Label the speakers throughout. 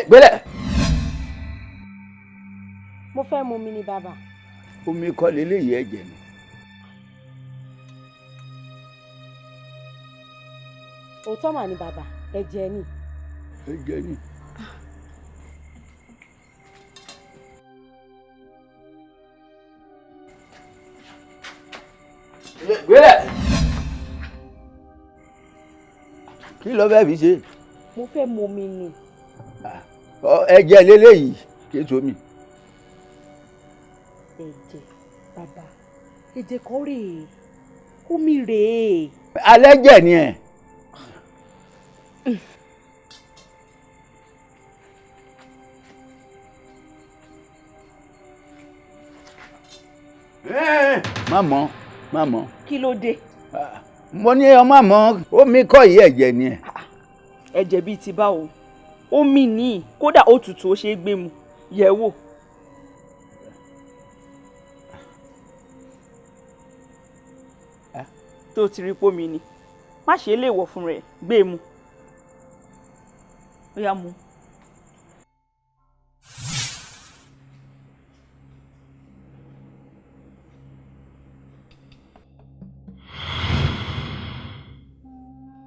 Speaker 1: gbélẹ̀.
Speaker 2: mo fẹ́ mu mi ni bàbá.
Speaker 1: omi kọ́ leléyìí ẹ̀jẹ̀ ni.
Speaker 2: òótọ́ mà ni bàbá ẹ̀jẹ̀ ni.
Speaker 1: ẹ̀jẹ̀ ni. gbélẹ̀. kí ló fẹ́ fi ṣe.
Speaker 2: mo fẹ́ mu mi ni.
Speaker 1: ẹ̀jẹ̀ leléyìí kí n so mi.
Speaker 2: ẹ̀jẹ̀ bàbá ẹ̀jẹ̀ kọ́ rèé omi rèé.
Speaker 1: alẹ́ jẹ̀ ni ẹ̀. má mọ̀.
Speaker 2: kí ló dé.
Speaker 1: mo ní ọmọ mọ̀ omi kọ́ yìí ẹ̀jẹ̀ ni ẹ̀.
Speaker 2: ẹ̀jẹ̀ bíi ti báwo omi ní kódà ó tutù ó ṣeé gbé mu yẹ̀ wò. tó ti rí pómi ni má ṣe lè wọ̀ fún rẹ̀ gbé mu ó yá mu.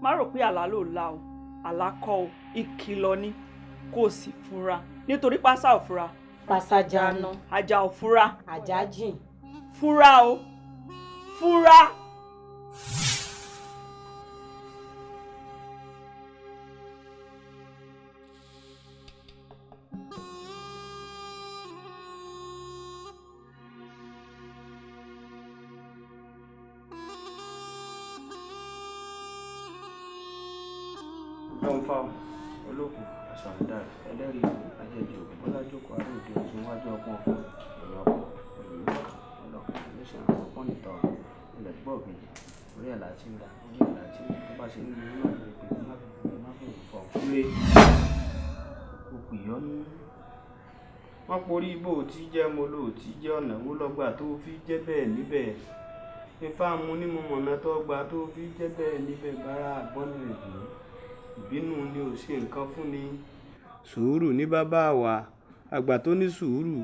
Speaker 2: má rò pé àlá ló la o àlá kọ́ o ìkìlọ̀ ni kò sì fura nítorí pásá ò fura.
Speaker 3: pásá jáná.
Speaker 2: ajá ò fura.
Speaker 3: ajá jìn.
Speaker 2: fura o fura.
Speaker 4: Lọ́n fa olókùn àṣàǹdà ẹlẹ́rìí ajẹ́jọ́ bọ́lájókòó àròdì ọ̀tún wájú ọpọ́n fún ìrọ̀pọ̀ ọlọ́kùn lẹ́sẹ̀ àwọn ọpọ́n nìta ọ̀rọ̀ ilẹ̀ gbọ́ kejì orí ẹ̀ láti ń ra orí ẹ̀ láti ń tó bá ṣe ń lu náà lè pè má fi fọ̀ kúrè òkú ìyọ́nú. wọ́n porí ibò tí jẹ́ mo lò tí jẹ́ ọ̀nà wo lọ́gbà tó fi jẹ́ bẹ́ẹ̀ níbẹ̀ ifá mu ní mo mọ̀nà tó gbà tó fi jẹ́ bẹ́ẹ̀ níbẹ̀ bára àgbọ́nì rẹ̀ dùn ìbínú ni ò ṣe nǹkan fún ni. sùúrù ní bàbá wa àgbà tó ní sùúrù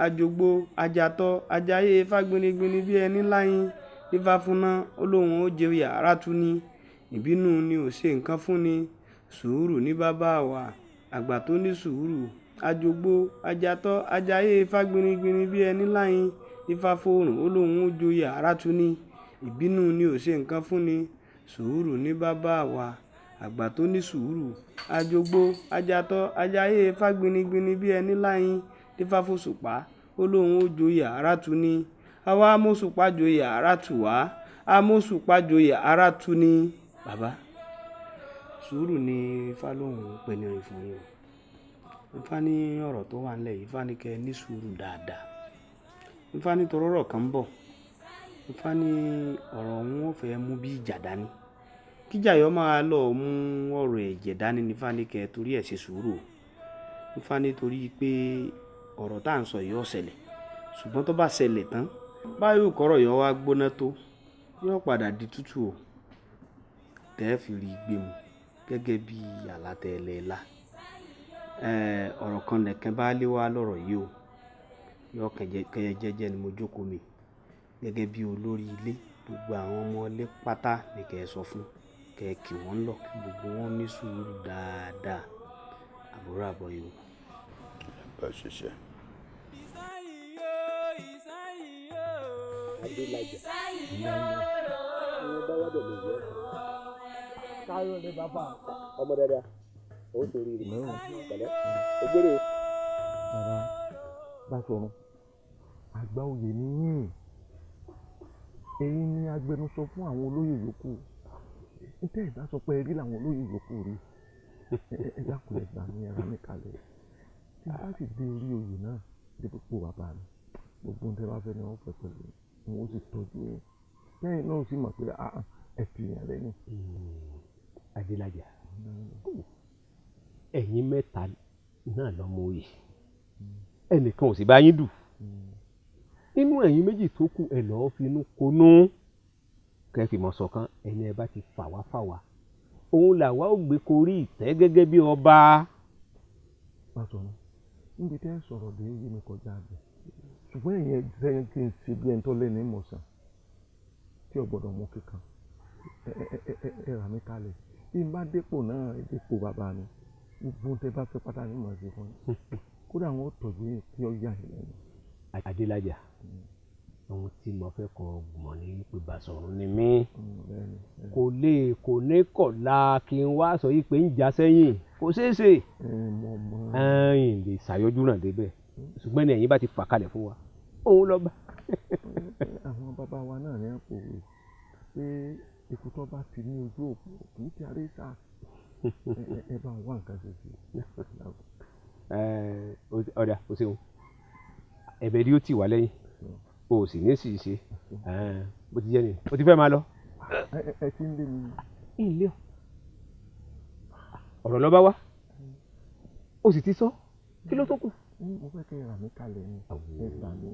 Speaker 4: àjogbo ajatọ ajayé fágbénigbéni bí ẹni láyín nífà fúnná olóhùn ó jẹ yàrá tu ni ìbínú ni ò ṣe nǹkan fún ni. sùúrù ní bàbá wa àgbà tó ní sùúrù àjogbo ajatọ ajayé fágbénigbéni bí ẹni láyín nífà fóòrùn olóhùn ó jẹ yàrá tu ni ìbínú ni ò ṣe nǹkan fún ni. sùúrù ní bàbá wa àgbà tó ní sùúrù àjogbo ajatọ ajayé fágbénigbéni bí ẹni láyín dífáfòṣùpá olóhùn ó joyè ara tu ni àwa amóṣùpá joyè ara tù wá amóṣùpá joyè ara tu ni. bàbá sùúrù ni ifá lóhùn pẹ̀lú fún yín ifá ní ọ̀rọ̀ tó wà nílẹ̀ ifá ní kẹ́ ní sùúrù dáadáa ifá ní torọ́rọ̀ kan bọ̀ ifá ní ọ̀rọ̀ òun ó fẹ́ mú bí ìjà dání kíjà yọ máa lọ mú ọ̀rọ̀ ẹ̀jẹ̀ dání ní fáníkẹ́ torí ẹ̀ ṣe sùúrù ní fáni torí pé ọ̀rọ̀ tá à ń sọ yìí ó ṣẹlẹ̀ ṣùgbọ́n tó bá ṣẹlẹ̀ tán báyìí kọ́rọ̀ yọ wá gbóná tó yóò padà di tútù o tẹ́ fi rí gbé mu gẹ́gẹ́ bí àlátẹ̀lẹ́lá ọ̀rọ̀ kan nìkan bá lé wá lọ́rọ̀ yìí o yọ kẹyẹ jẹ́jẹ́ ni mo jókòó mi gẹ́gẹ́ bí olórí ilé gbogbo àwọn ọmọ ilé pátá ni kẹ́ ẹ sọ fún kẹ́ ẹ kì wọ́n lọ kí gbogbo wọn ní sùúrù dáadáa àbúrò àbọ̀yò.
Speaker 1: bá a ṣe ṣe.
Speaker 5: adélájà ìyá wọn bá wádọ̀ lè yẹ káyọ̀ ní bàbá ọmọ dáadáa ó torí rẹ̀ pẹ̀lẹ́ ògbéré. bàbá bá sọ̀rọ̀ àgbà oyè níyìn èyí ni agbẹnusọ fún àwọn olóyè yòókù níta ìdá sọ pé rí làwọn olóyè yòókù rí ẹ dákun ẹ gbà mí ẹra mi kalẹ̀ tí bá sì dé orí oyè náà dé púpọ̀ bàbá mi gbogbo ohun tí wọ́n fẹ́ ni wọ́n fẹ́ pẹ̀lú ni wọ́n sì tọ́jú yẹn lẹ́yìn náà sì mọ̀ pé ẹ fi yàn lẹ́yìn.
Speaker 6: adélájà ẹ̀yin mẹ́ta náà lọ́mọ oyè ẹnìkan ò sì bá yín dù nínú ẹ̀yin méjì tó kù ẹ lọ́ọ́ finú konú kẹfìmọ̀ ṣọ̀kan ẹni ẹ bá ti fà wá òun làwa ò gbé korí ìtẹ́ gẹ́gẹ́ bí ọba
Speaker 5: Báṣọ̀run níbi tẹ́ ẹ sọ̀rọ̀ dé yé mi kọjá abẹ ṣùgbọ́n ẹ̀yin ẹ̀jẹ̀ kí n ṣe bí ẹni tó lé ní ìmọ̀sán tí ò gbọ́dọ̀ mú kíkan ẹ rà mí kalẹ̀ bí n bá dépò náà dépò bàbá mi gbogbo tẹ́ bá fẹ́ pátá ní mọ̀ sí fún yín kódà àwọn ò tọ́jú yín kí ọ yà yín lẹ́nu.
Speaker 6: Adélájà ohun tí mo fẹ́ kọ mọ̀ ní pé Báṣọ̀run ni mí kò ní kọ̀la kí n wá sọ yìí pé ń já sẹ́yìn kò ṣeé ṣe ẹ̀yìn lè ṣàyọjú náà débẹ̀ ṣùgbọ́n ní ẹ̀yin bá ti fà kalẹ̀ fún wa òun lọ bá.
Speaker 5: àwọn bàbá wa náà ní àpò rẹ̀ pé ikú tó bá ti ní ojú òpó kì í ti aré sá ẹ bá wà nǹkan ṣe sí i.
Speaker 6: ọ̀dà o ṣeun ẹ̀bẹ̀ rí ó tì wá lẹ́yìn o sì ní sì ṣe bó ti jẹ́ ni o ti fẹ́ máa lọ.
Speaker 5: ẹ ti ń lé mi.
Speaker 6: ilé ọ̀rọ̀ lọ bá wá o sì ti sọ kí ló tó kù.
Speaker 5: mo fẹ́ kí ẹ rà mí kalẹ̀ ni ẹ ṣàánú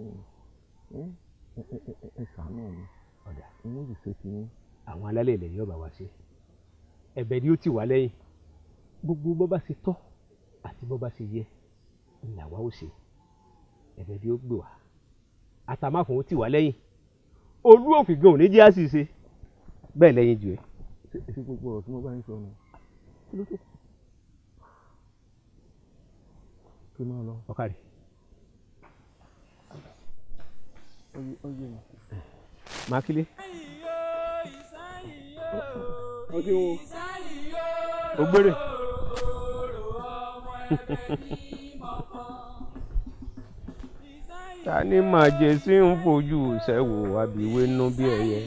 Speaker 5: ẹ ṣàánú mi
Speaker 6: ọ̀dà
Speaker 5: n ó sì ṣe ti yín.
Speaker 6: àwọn alálẹ̀ ilẹ̀ yóò bá wa ṣe ẹ̀bẹ̀ rí ó tì wá lẹ́yìn gbogbo bó bá ṣe tọ́ àti bó bá ṣe yẹ ìlàwá ó ṣe ẹ̀bẹ̀ rí ó gbé wá àtàmáfòun tì wá lẹ́yìn olú òfin gan ò ní jẹ́ àṣìṣe bẹ́ẹ̀ lẹ́yìn jù ẹ́.
Speaker 5: ṣé gbogbo ọ̀rọ̀ tí mo bá ń sọ nù kí ló tó kù. kí máa lọ.
Speaker 6: ọ̀kàrí.
Speaker 5: ọyẹ mi.
Speaker 6: mákìlé.
Speaker 5: ọdún wo.
Speaker 6: ògbérè. ta ni màjèsí ń fojú sẹ́wò àbíwé nú bí ẹyẹ.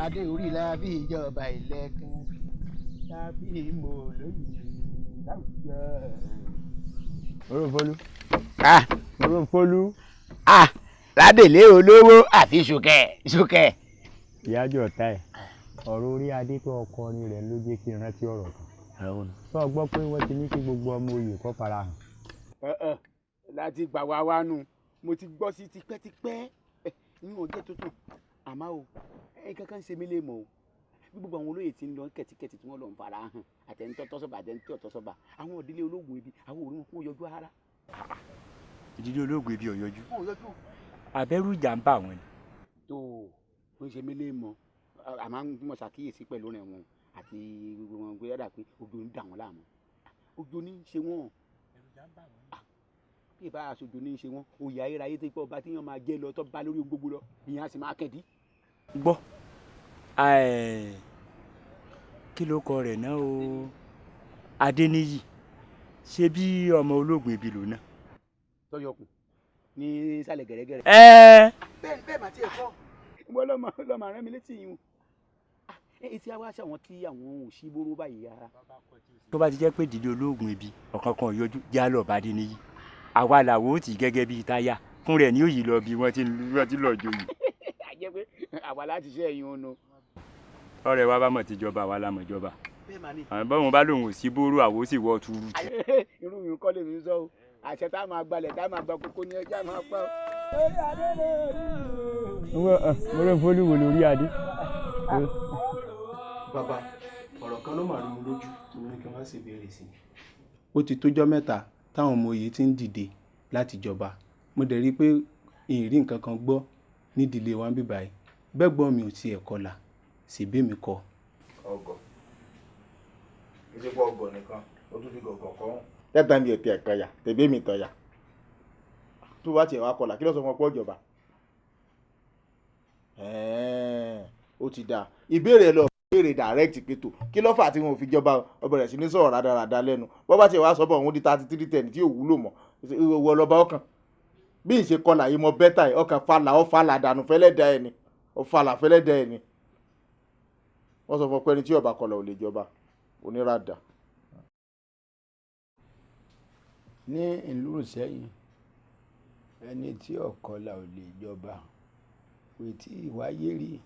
Speaker 1: adé orí lábí ìjọba ìlẹ́kùn lábí mo lóyún láwùjọ.
Speaker 5: Oròǹfọlú.
Speaker 1: Ah,
Speaker 5: Oròǹfọlú.
Speaker 1: ah, ládèlé olówó àfi ṣùkẹ́.
Speaker 5: ìyájọ́ ọ̀tá ẹ̀ ọ̀rọ̀ orí adé tó ọkọrin rẹ̀ ló jẹ́ kí n rántí ọ̀rọ̀ kan. sọ gbọ́ pé wọ́n ti ní kí gbogbo ọmọ oyè kó farahàn.
Speaker 1: láti gbà wá wánu mo ti gbọ́ sí tipẹ́tipẹ́ n ò jẹ́ tuntun àmọ́ o kankan ń ṣe mí lè mọ̀ o bí gbogbo àwọn olóyè ti ń lọ kẹ̀tíkẹ̀tì tí wọ́n lọ ń fara hàn àtẹnitọ́ tọ́sọ́ba àtẹnitọ́ tọ́sọ́ba àwọn òdílé ológun ibi àwọn òrí wọn kún yọjú ara.
Speaker 7: ìdílé ológun ibi ọ̀yọ́jú abẹ́rù ìjà ń bà wọ́n ni.
Speaker 1: tó o ń ṣe mí lè mọ̀ àmọ́ mo ṣàkíyèsí pẹ̀lú rẹ̀ wọn àti gbogbo wọn gbé yàrá pé ojú ń dà wọ́n láàmú ojú ní í ṣe wọ́n bí ìbá aṣojú ní í ṣe wọ́n oyè ayérayé tó pọ̀ bá tí yàn máa jẹ́ lọ tó bá lórí gbogbo lọ ìyẹn á sì máa kẹ̀dí.
Speaker 7: gbọ́ kí ló kọ rẹ̀ náà o Adéníyì ṣé bí ọmọ ológun ibi lò náà.
Speaker 1: tọ́yọkùn ní sálẹ̀ gẹ̀rẹ́gẹ̀rẹ́. bẹ́ẹ̀ mà tiẹ̀ kọ́ ìwọ lọ́mọ rán mi létí yìí etí àwa ṣàwọn tí àwọn òṣì bóró báyìí ara.
Speaker 7: tó bá ti jẹ́ pé ìdílé ológun ibi ọ̀kan kan yọjú jálọ̀ bá Adéníyì àwa làwọn ò tí gẹ́gẹ́ bíi táyà fún rẹ̀ ní òyì lọ bí wọ́n ti lọ joyè.
Speaker 1: a jẹ́ pé àwa láti ṣe ẹ̀yìn ònu.
Speaker 7: ọ̀rẹ́ wa bá mọ̀ ti jọba àwa la mọ̀ jọba àwọn báwọn bá lòun ò sí bóró àwo sì wọ́ tuuru.
Speaker 1: irú mi kọ́ lè mi sọ o àṣẹ tá a máa gbalẹ̀ tá a máa gba kókó ní ẹjẹ́ a máa pa.
Speaker 5: mo rẹ̀ fọ́lú wò lórí adé.
Speaker 4: bàbá ọ̀rọ̀ kan ló máa rú mi lójú tí mo ní kí n má ṣe béèrè sí i. ó ti tójọ́ mẹ́ta táwọn ọmọ oyè ti ń dìde láti jọba mo dẹ̀ rí i pé ìrì nǹkan kan gbọ́ nídìílé wa ń bíbá yìí bẹ́ẹ̀ gbọ́n mi ò tiẹ̀ kọlà ṣèbí mi kọ.
Speaker 8: ọgọ kìí ṣe pé ọgọ nìkan ó tún fi gọgọ kọ.
Speaker 1: tẹ́tà mi ò tiẹ̀ kọyà tẹ̀bí mi tọ̀yà tó bá tiẹ̀ wá kọlà kí ló sọ fún ọ pé ọjọba. ó ti dáa ìbéèrè lọ béèrè direct pẹ̀tò kí ló fà tí wọn ò fi jọba ọbẹ̀rẹ̀ sí ní sọ̀rọ̀ rádaràda lẹ́nu bọ́ bá tiẹ̀ wá sọ́bọ̀ òun di 3310 tí ò wúlò mọ́ ìwọ lọ́ba ọkàn bí ìṣe kọlà yìí mọ bẹ́tà ẹ̀ ọkàn falà dànù fẹ́lẹ́ da ẹ̀ ni ọ̀fàlà fẹ́lẹ́ da ẹ̀ ni wọ́n sọ fún pé ẹni tí ọba kọlà ò lè jọba oníràdà.
Speaker 9: ní ìlú Ìṣẹ́yìn ẹni tí ọ̀kọlà ò lè jọba kò tí ì wáyé rí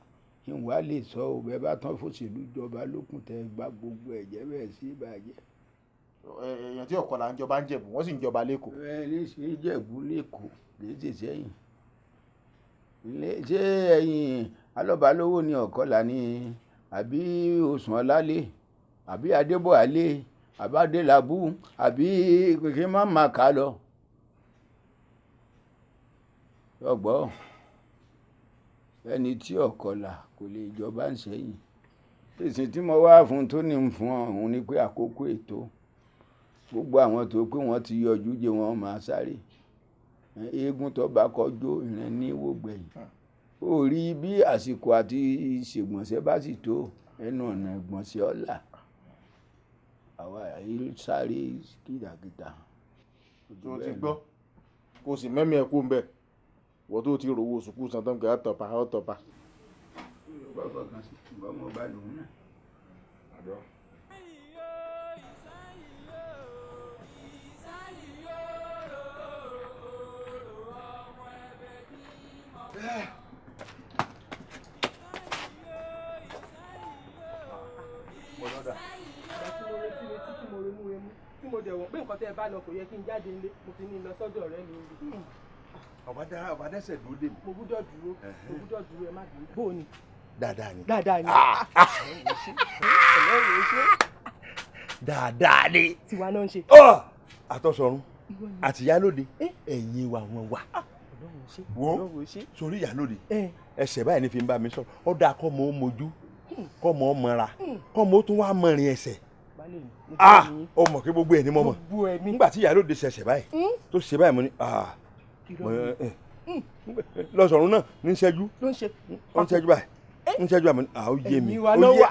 Speaker 9: ìwà lè sọ ò bẹ́ẹ̀ bá tán fòṣèlú jọba lókun tẹ bá gbogbo ẹ̀jẹ̀ bẹ́ẹ̀ sí ìbàjẹ́.
Speaker 1: èèyàn tí ọ̀kọlà ń jọba ń Jẹ̀bú wọ́n sì ń jọba lẹ́kọ̀ọ́.
Speaker 9: ẹni sì ń Jẹ̀bú lẹ́kọ̀ọ́ kì í ṣe Ìṣẹ́yìn ṣé ẹ̀yin alọ́ba lówó ní ọ̀kọ́lá ní àbí Òsùn Ọlálé àbí Adébọ̀álé àbí Adélabú àbí kìkì má má kà lọ. ọgbọ́ ẹni tí ọ̀kọ́lá kò lè jọba ń sẹ́yìn èsì tí mo wá fún tó ní fún ọ̀hún ni pé àkókò ètò gbogbo àwọn tó pé wọ́n ti yọjú jẹ wọ́n máa sáré eégún tó bá kọjú ìrìn ní wògbẹ̀yìn ó rí bí àsìkò àti ìṣègbọ̀nsẹ̀ bá sì tó ẹnu ọ̀nà ìgbọ̀nsẹ̀ ọ̀la àwa yìí sáré kìtàkìtà.
Speaker 1: tó ti gbọ́ kó o sì mẹ́mí ẹ̀ kú ń bẹ̀ wọ́n tó ti rówó sùkúù santán kẹ́ àtọ̀pá ọ̀tọ̀pá.
Speaker 9: bọ́ọ̀ kan sí bọ́ọ̀ bá lòun náà.
Speaker 5: tí mo dẹ̀ wọ̀n pé nǹkan tẹ́ ẹ bá lọ kò yẹ kí n jáde nílé mo ti ní lọ sọ́dọ̀ ọ̀rẹ́ mi níbi.
Speaker 10: ọba dẹ́sẹ̀ dúró dè mí.
Speaker 5: mo gbúdọ̀ dúró ẹ má dúró. bó o ní.
Speaker 10: dáadáa ni.
Speaker 5: dáadáa ni.
Speaker 10: ọlọ́run ṣe. dáadáa ni.
Speaker 5: tiwa náà ń ṣe.
Speaker 10: àtọ̀sọ̀run àti ìyálóde ẹ̀yin wa wọn wà. wo sórí ìyálóde ẹsẹ̀ báyìí ní fi ń bá mi sọ̀rọ̀ ó dáa kọ́ mọ́ ó mojú kọ́ mọ́ ó mọ́ra kọ́ mọ́ ó tún wá mọ́rin ẹsẹ̀. ó mọ̀ kí gbogbo ẹ̀ ní mọ́mọ́ nígbà tí ìyálóde ṣẹ̀ṣẹ̀ báyìí tó ṣe báyìí mo ní lọ́sọ̀rún náà ní ṣẹ́jú báyìí ń ṣẹ́jú àmì ó yé mi ó yé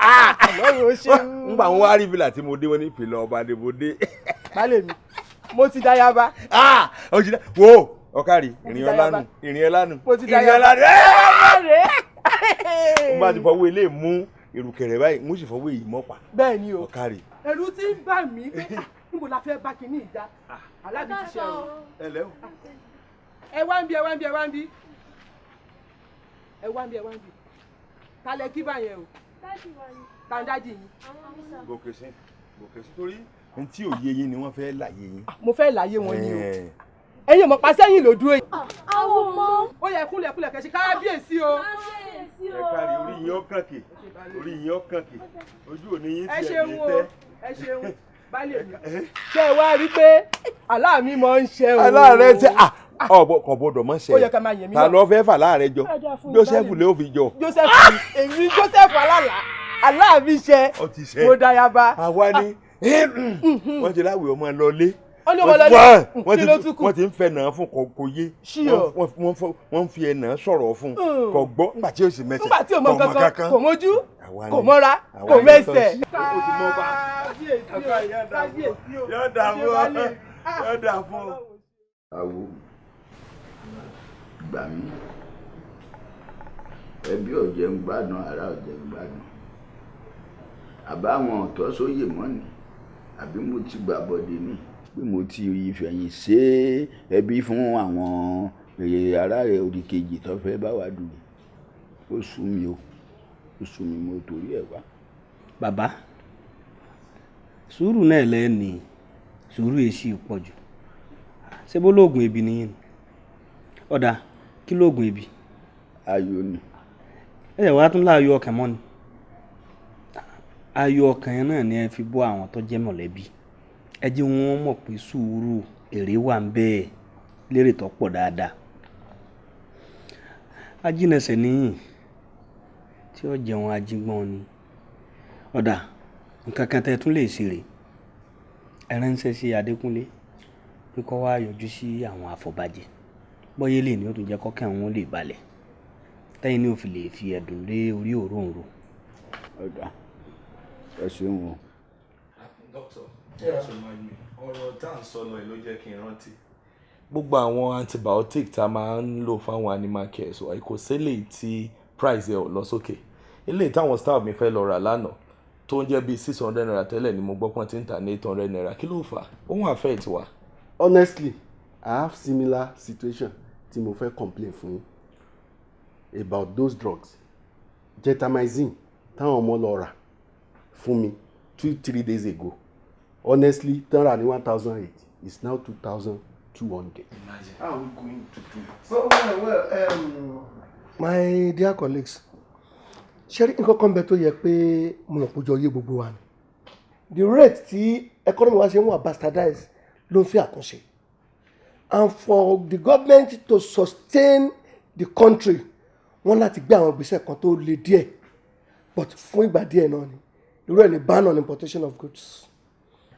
Speaker 10: nígbà wọn wá rí fìlà tí mo dé wọn ní fìlà ọba ni mo dé.
Speaker 5: balẹ̀ mi mo ti dá yaba.
Speaker 10: ó ti dá wo ọ̀kárì ìrìn ẹlánù
Speaker 5: mo ti dá yaba.
Speaker 10: mo bá ti fọwọ́ ilé mú ìrùkẹ̀rẹ̀ báyìí mo sì fọwọ́ èyí mọ́pa.
Speaker 5: bẹ́ẹ̀ ni o
Speaker 10: ọ̀kárì.
Speaker 5: ẹ̀rù ti ń bà mí níbo la fẹ́ bá kinní ìjà alábí ti ṣe o.
Speaker 10: ẹ lẹ́wọ̀.
Speaker 5: ẹ wá ń bí kálẹ̀ kí báyẹn o tàǹdájì yín.
Speaker 10: gòkè sí torí n tí òye yín ni wọ́n fẹ́ láyé yín.
Speaker 5: mo fẹ́ láyé wọn ni o ẹ̀yin mọ̀ pàṣẹ́yìn ló dúró yìí.
Speaker 3: àwọn ọmọ.
Speaker 5: ó yẹ kúnlẹ̀ kẹ́ ṣe kábíyèsí o.
Speaker 10: ẹ kárí orí yín ọkàn kè ojú òní yín
Speaker 5: ẹ
Speaker 10: tiẹ̀ ní tẹ́.
Speaker 5: ẹ ṣeun balẹ̀ mi ṣé ẹ wá rí pé aláàmì mọ̀ ń ṣe o.
Speaker 10: aláàrẹ ṣe kò gbọdọ̀ mọ́ ṣe
Speaker 5: ó yẹ ká máa yẹn mí
Speaker 10: ta ló fẹ́ fà láàrẹ jọ Joseph lè ó fi jọ.
Speaker 5: èmi Joseph aláàmì ṣe mo dáyàbá.
Speaker 10: àwa ni wọ́n ti láwùjọ ọmọ lọlé wọ́n ti ń fẹ́ náà fún kò yé wọ́n ń fi ẹ̀nà sọ̀rọ̀ fún kò gbọ́ nígbà tí ó sì mẹ́sẹ̀
Speaker 5: nígbà tí ò mọ kankan kò mójú kò mọ́ra kò mẹ́sẹ̀.
Speaker 10: yóò dà fún ọ.
Speaker 9: àwo gbà mí ẹbí ọ̀jẹ̀ ń gbádùn ara ọ̀jẹ̀ ń gbádùn àbáwọn ọ̀tọ́ sóyè mọ́ ni àbí mo ti gbà bọ́dé ní pé mo ti ìfẹ̀yìn ṣe ẹbí fún àwọn ará rẹ̀ òdì kejì tó fẹ́ bá wa dùn ó sú mi mo torí ẹ̀ wá.
Speaker 4: bàbá sùúrù náà lẹ́ni sùúrù èsì pọ̀ jù ṣé bó lóògùn ebi nìyẹn ọ̀dà kí lóògùn ebi.
Speaker 9: ayọ̀ ni.
Speaker 4: ẹ wá tún láàyò ọkàn mọ́ ni ayọ̀ ọkàn yẹn náà ni ẹ fi bọ́ àwọn tó jẹ́ mọ̀lẹ́bí ẹ jẹ́ wọn mọ̀ pé sùúrù èrè wà ń bẹ́ẹ̀ lérè tó pọ̀ dáadáa ajínẹsẹ̀ níyìn tí ó jẹun ajígbọ́n ni ọ̀dà nǹkan kan tẹ́ tún lè ṣe rè ẹ ránṣẹ́ sí Adékúnlé pé kó wá yọjú sí àwọn àfọ̀bàjẹ́ bọ́yé lè ní ó tún jẹ́ kọ́kẹ́ àwọn lè balẹ̀ tẹ́yìn ní òfin lè fi ẹ̀dùn lé orí òróǹro.
Speaker 9: ọ̀dà ẹ ṣeun o.
Speaker 11: dókítà ọ̀rọ̀ tá à ń sọ lọ ló jẹ́ kí n rántí. gbogbo àwọn antibiotic tá a máa ń lò fáwọn animal care so kò sílẹ̀ tí price ẹ̀ ò lọ sókè ilé táwọn staff mi fẹ́ lọ rà lánàá tó ń jẹ́ bíi 600 naira tẹ́lẹ̀ ni mo gbọ́ pọ́n ti ń tà ní 800 naira kí ló fà á ó wọ́n àfẹ́ ìtiwá.
Speaker 12: honestly I have similar situation tí mo fẹ́ complain fún yín about those drugs gentamicin táwọn ọmọ lọ rà fún mi 2-3 days ago honestly tán rà ní 1008 it's now 2200.
Speaker 11: How are we going to do?
Speaker 12: Well, my dear colleagues
Speaker 5: ṣé nǹkan kan bẹ tó yẹ pé mo mọ̀ pójọ yé gbogbo wa ni the rate tí economy wa ṣe ń wà bastardized ló ń fi àtúnṣe and for the government to sustain the country wọ́n láti gbé àwọn ìgbésẹ̀ kan tó le díẹ̀ but fún ìgbà díẹ̀ náà ni irú ẹ̀ ní ban on importation of goods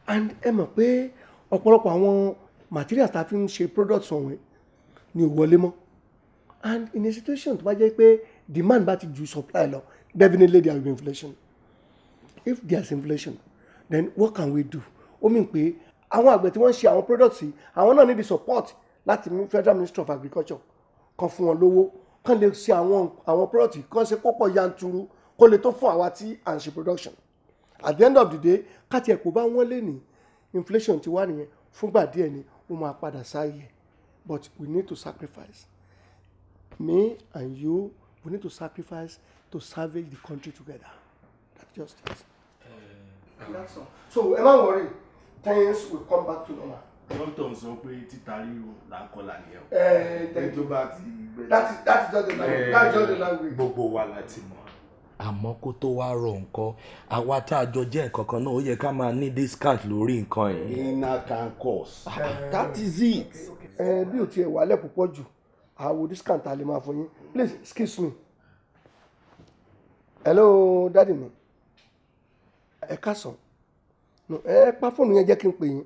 Speaker 5: and ẹ mọ̀ pé ọ̀pọ̀lọpọ̀ àwọn materials tá a fi ń ṣe products ọ̀hún ni ò wọlé mọ́ and in a situation tó bá jẹ́ pé demand bá ti ju supply lọ definitely there will be inflation if there is inflation then what can we do ó mìn pé àwọn àgbẹ̀ tí wọ́n ń ṣe àwọn products yìí àwọn náà need the support láti Federal Ministry of Agriculture kan fún wọn lówó kan lè ṣe àwọn products yìí kan ṣe pọ́pọ̀ yanturu kó lè tó fún àwa tí à ń ṣe production at the end of the day káti ẹ̀kọ́ bá wọ́n lé ní inflation ti wá nìyẹn fúngbà díẹ̀ ni ó máa padà sáyé but we need to sacrifice me and you we need to sacrifice to salvage the country together that's just it. That's all. So ẹ má worry things will come back to normal.
Speaker 11: dókítà sọ pé títa ríro là ń kọlà nìyẹn.
Speaker 5: Tó bá ti gbẹ. That's just the language. That's just the language.
Speaker 11: gbogbo wa láti mọ̀.
Speaker 13: àmọ́ kó tó wá rọ nǹkan àwa tá a jọ jẹ́ nǹkan kan náà ó yẹ ká máa ní discount lórí nǹkan yìí.
Speaker 12: inner can cause.
Speaker 13: That is it.
Speaker 5: Bí o tiẹ̀ wálẹ̀ púpọ̀ jù àwo discount a lè máa fún yín please excuse me. Hello daddy mi ẹ káàsán ẹ pa fóònù yẹn jẹ́ kí n pè yín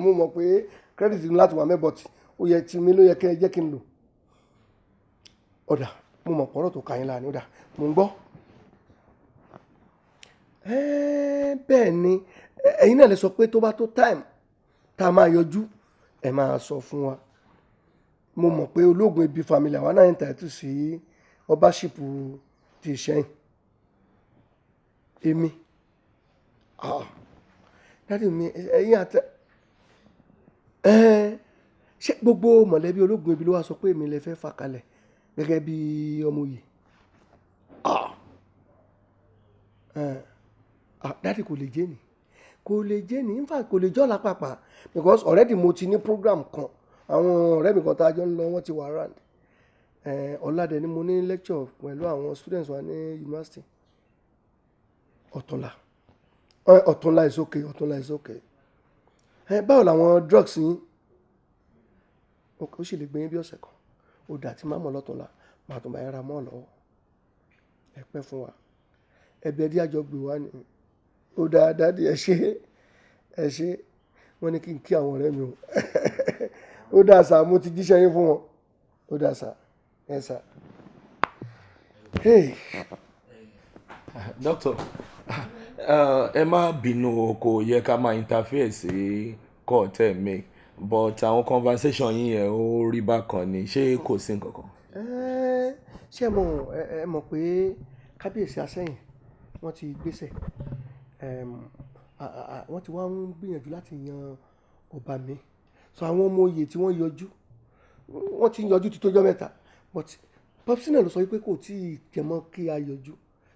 Speaker 5: mo mọ̀ pé credit ní láti wà mẹ́bọ̀tì ó yẹ tí mi ló yẹ kẹ́ ẹ jẹ́ kí n lò ọ̀dà mo mọ̀ pọ̀rọ̀ tó ka yín láàánú ọ̀dà mo ń gbọ́ bẹ́ẹ̀ ni ẹ̀yin náà lè sọ pé tó bá tó time tá a máa yọjú ẹ máa sọ fún wa mo mọ̀ pé ológun ibi family àwa náà ń tàìtù sí ọbaṣìpù ti Ìṣẹ́yìn èmi dáàdì mi ẹ̀yin àtẹ ṣé gbogbo mọ̀lẹ́bí ológun ibi ló wá sọ pé èmi lè fẹ́ fà kalẹ̀ gẹ́gẹ́ bí ọmọ yìí dáàdì kò lè jẹ́ ni in fact kò lè jọ́ lápapà because already mo ti ní program kan àwọn ọ̀rẹ́ mi kan tá a jọ ń lọ wọ́n ti wà around ọ̀làdẹ ni mo ní lecture pẹ̀lú àwọn students wa ní university ọ̀túnla is okay báwo làwọn drugs yín ó sì lè gbé yín bí ọ̀sẹ̀ kan ó dà tí máa mọ̀ lọ́túnla máa tún bá yára mọ́ lọ́wọ́ ẹ pẹ́ fún wa ẹbí ẹdí àjọ gbé wa ni ó dáa dáàdì ẹ ṣe wọ́n ní kí n kí àwọn ọ̀rẹ́ mi o ó dáa sá mo ti jíṣẹ́ yín fún wọn ó dáa sá ẹ sá.
Speaker 13: Doctor ẹ má bínú kò yẹ ká máa interfere sí court ẹ make but àwọn conversation yín yẹn ó rí bákan ni ṣé kò sí nǹkan kan.
Speaker 5: ṣé ẹ mọ̀ pé kábíyèsí Àsẹ̀yìn wọ́n ti gbéṣẹ̀ wọ́n ti wá ń gbìyànjú láti yan ọba mi so àwọn ọmọ oyè tí wọ́n yọjú wọ́n ti yọjú ti tójọ́ mẹ́ta but popsi náà ló sọ wípé kò tí ì jẹmọ́ kí a yọjú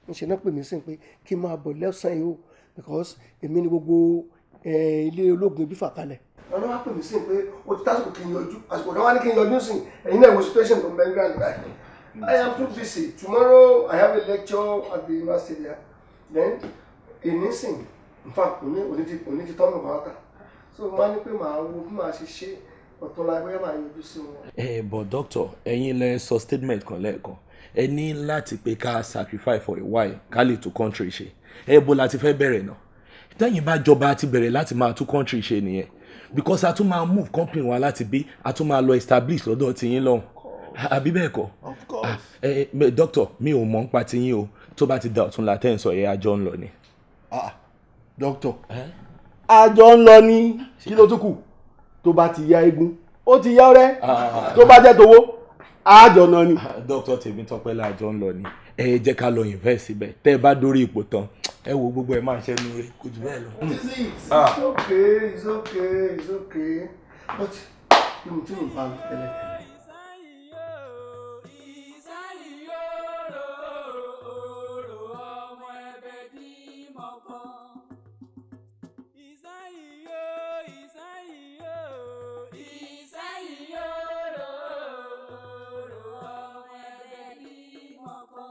Speaker 5: níṣẹ́ náà pè mí sí pé kí n máa bọ̀ lẹ́sàn-án yìí o because èmi ni gbogbo ilé ológun ibi fà kalẹ̀. ọ̀nà wa pè mí sí pé o ti tásìkò kí n yọjú àsìkò náà wá ní kí n yọjú sí ẹ̀yin náà wo situation tó ń bẹ grand right. I am too busy tomorrow I have a lecture at the university there then ìnísìn in fact òní ti tọ́ mi wàhálà so máa ní pé màá wo bí màá ṣe ṣe ọ̀túnla bóyá màá yọjú sí wọn.
Speaker 13: But doctor ẹ̀yin lẹ sọ statement kan lẹ́ẹ̀kan ẹ ní láti pé ká sacrifice for a while ká lè tún country ṣe bó la ti fẹ́ bẹ̀rẹ̀ náà tẹ́yìn bá jọba ti bẹ̀rẹ̀ láti máa tún country ṣe nìyẹn because a tún máa move company wa láti bí a tún máa lọ establish lọ́dọ̀ tiyín lọ́hùn àbí bẹ́ẹ̀ kọ́.
Speaker 11: Of course.
Speaker 13: Doctor mi ò mọ̀ ń pa tiyín o tó bá ti da ọ̀tún la tẹ́ ń sọ yẹn àjọ ń lọ ni.
Speaker 12: Doctor àjọ ń lọ ní kí ló tún kù tó bá ti ya eégún ó ti yá ọ̀rẹ́ tó bá jẹ́ towó àjọ náà ni.
Speaker 13: Doctor Tèmítọ́pẹ́ láàjọ ń lọ ni ẹ jẹ́ ká lọ invest síbẹ̀ tẹ́ ẹ bá dórí ipò tán ẹ wo gbogbo ẹ máa ṣe nu rẹ kò jù bẹ́ẹ̀ lọ.
Speaker 5: It's okay but mo ti mo bá tẹ́lẹ̀.
Speaker 14: Moko.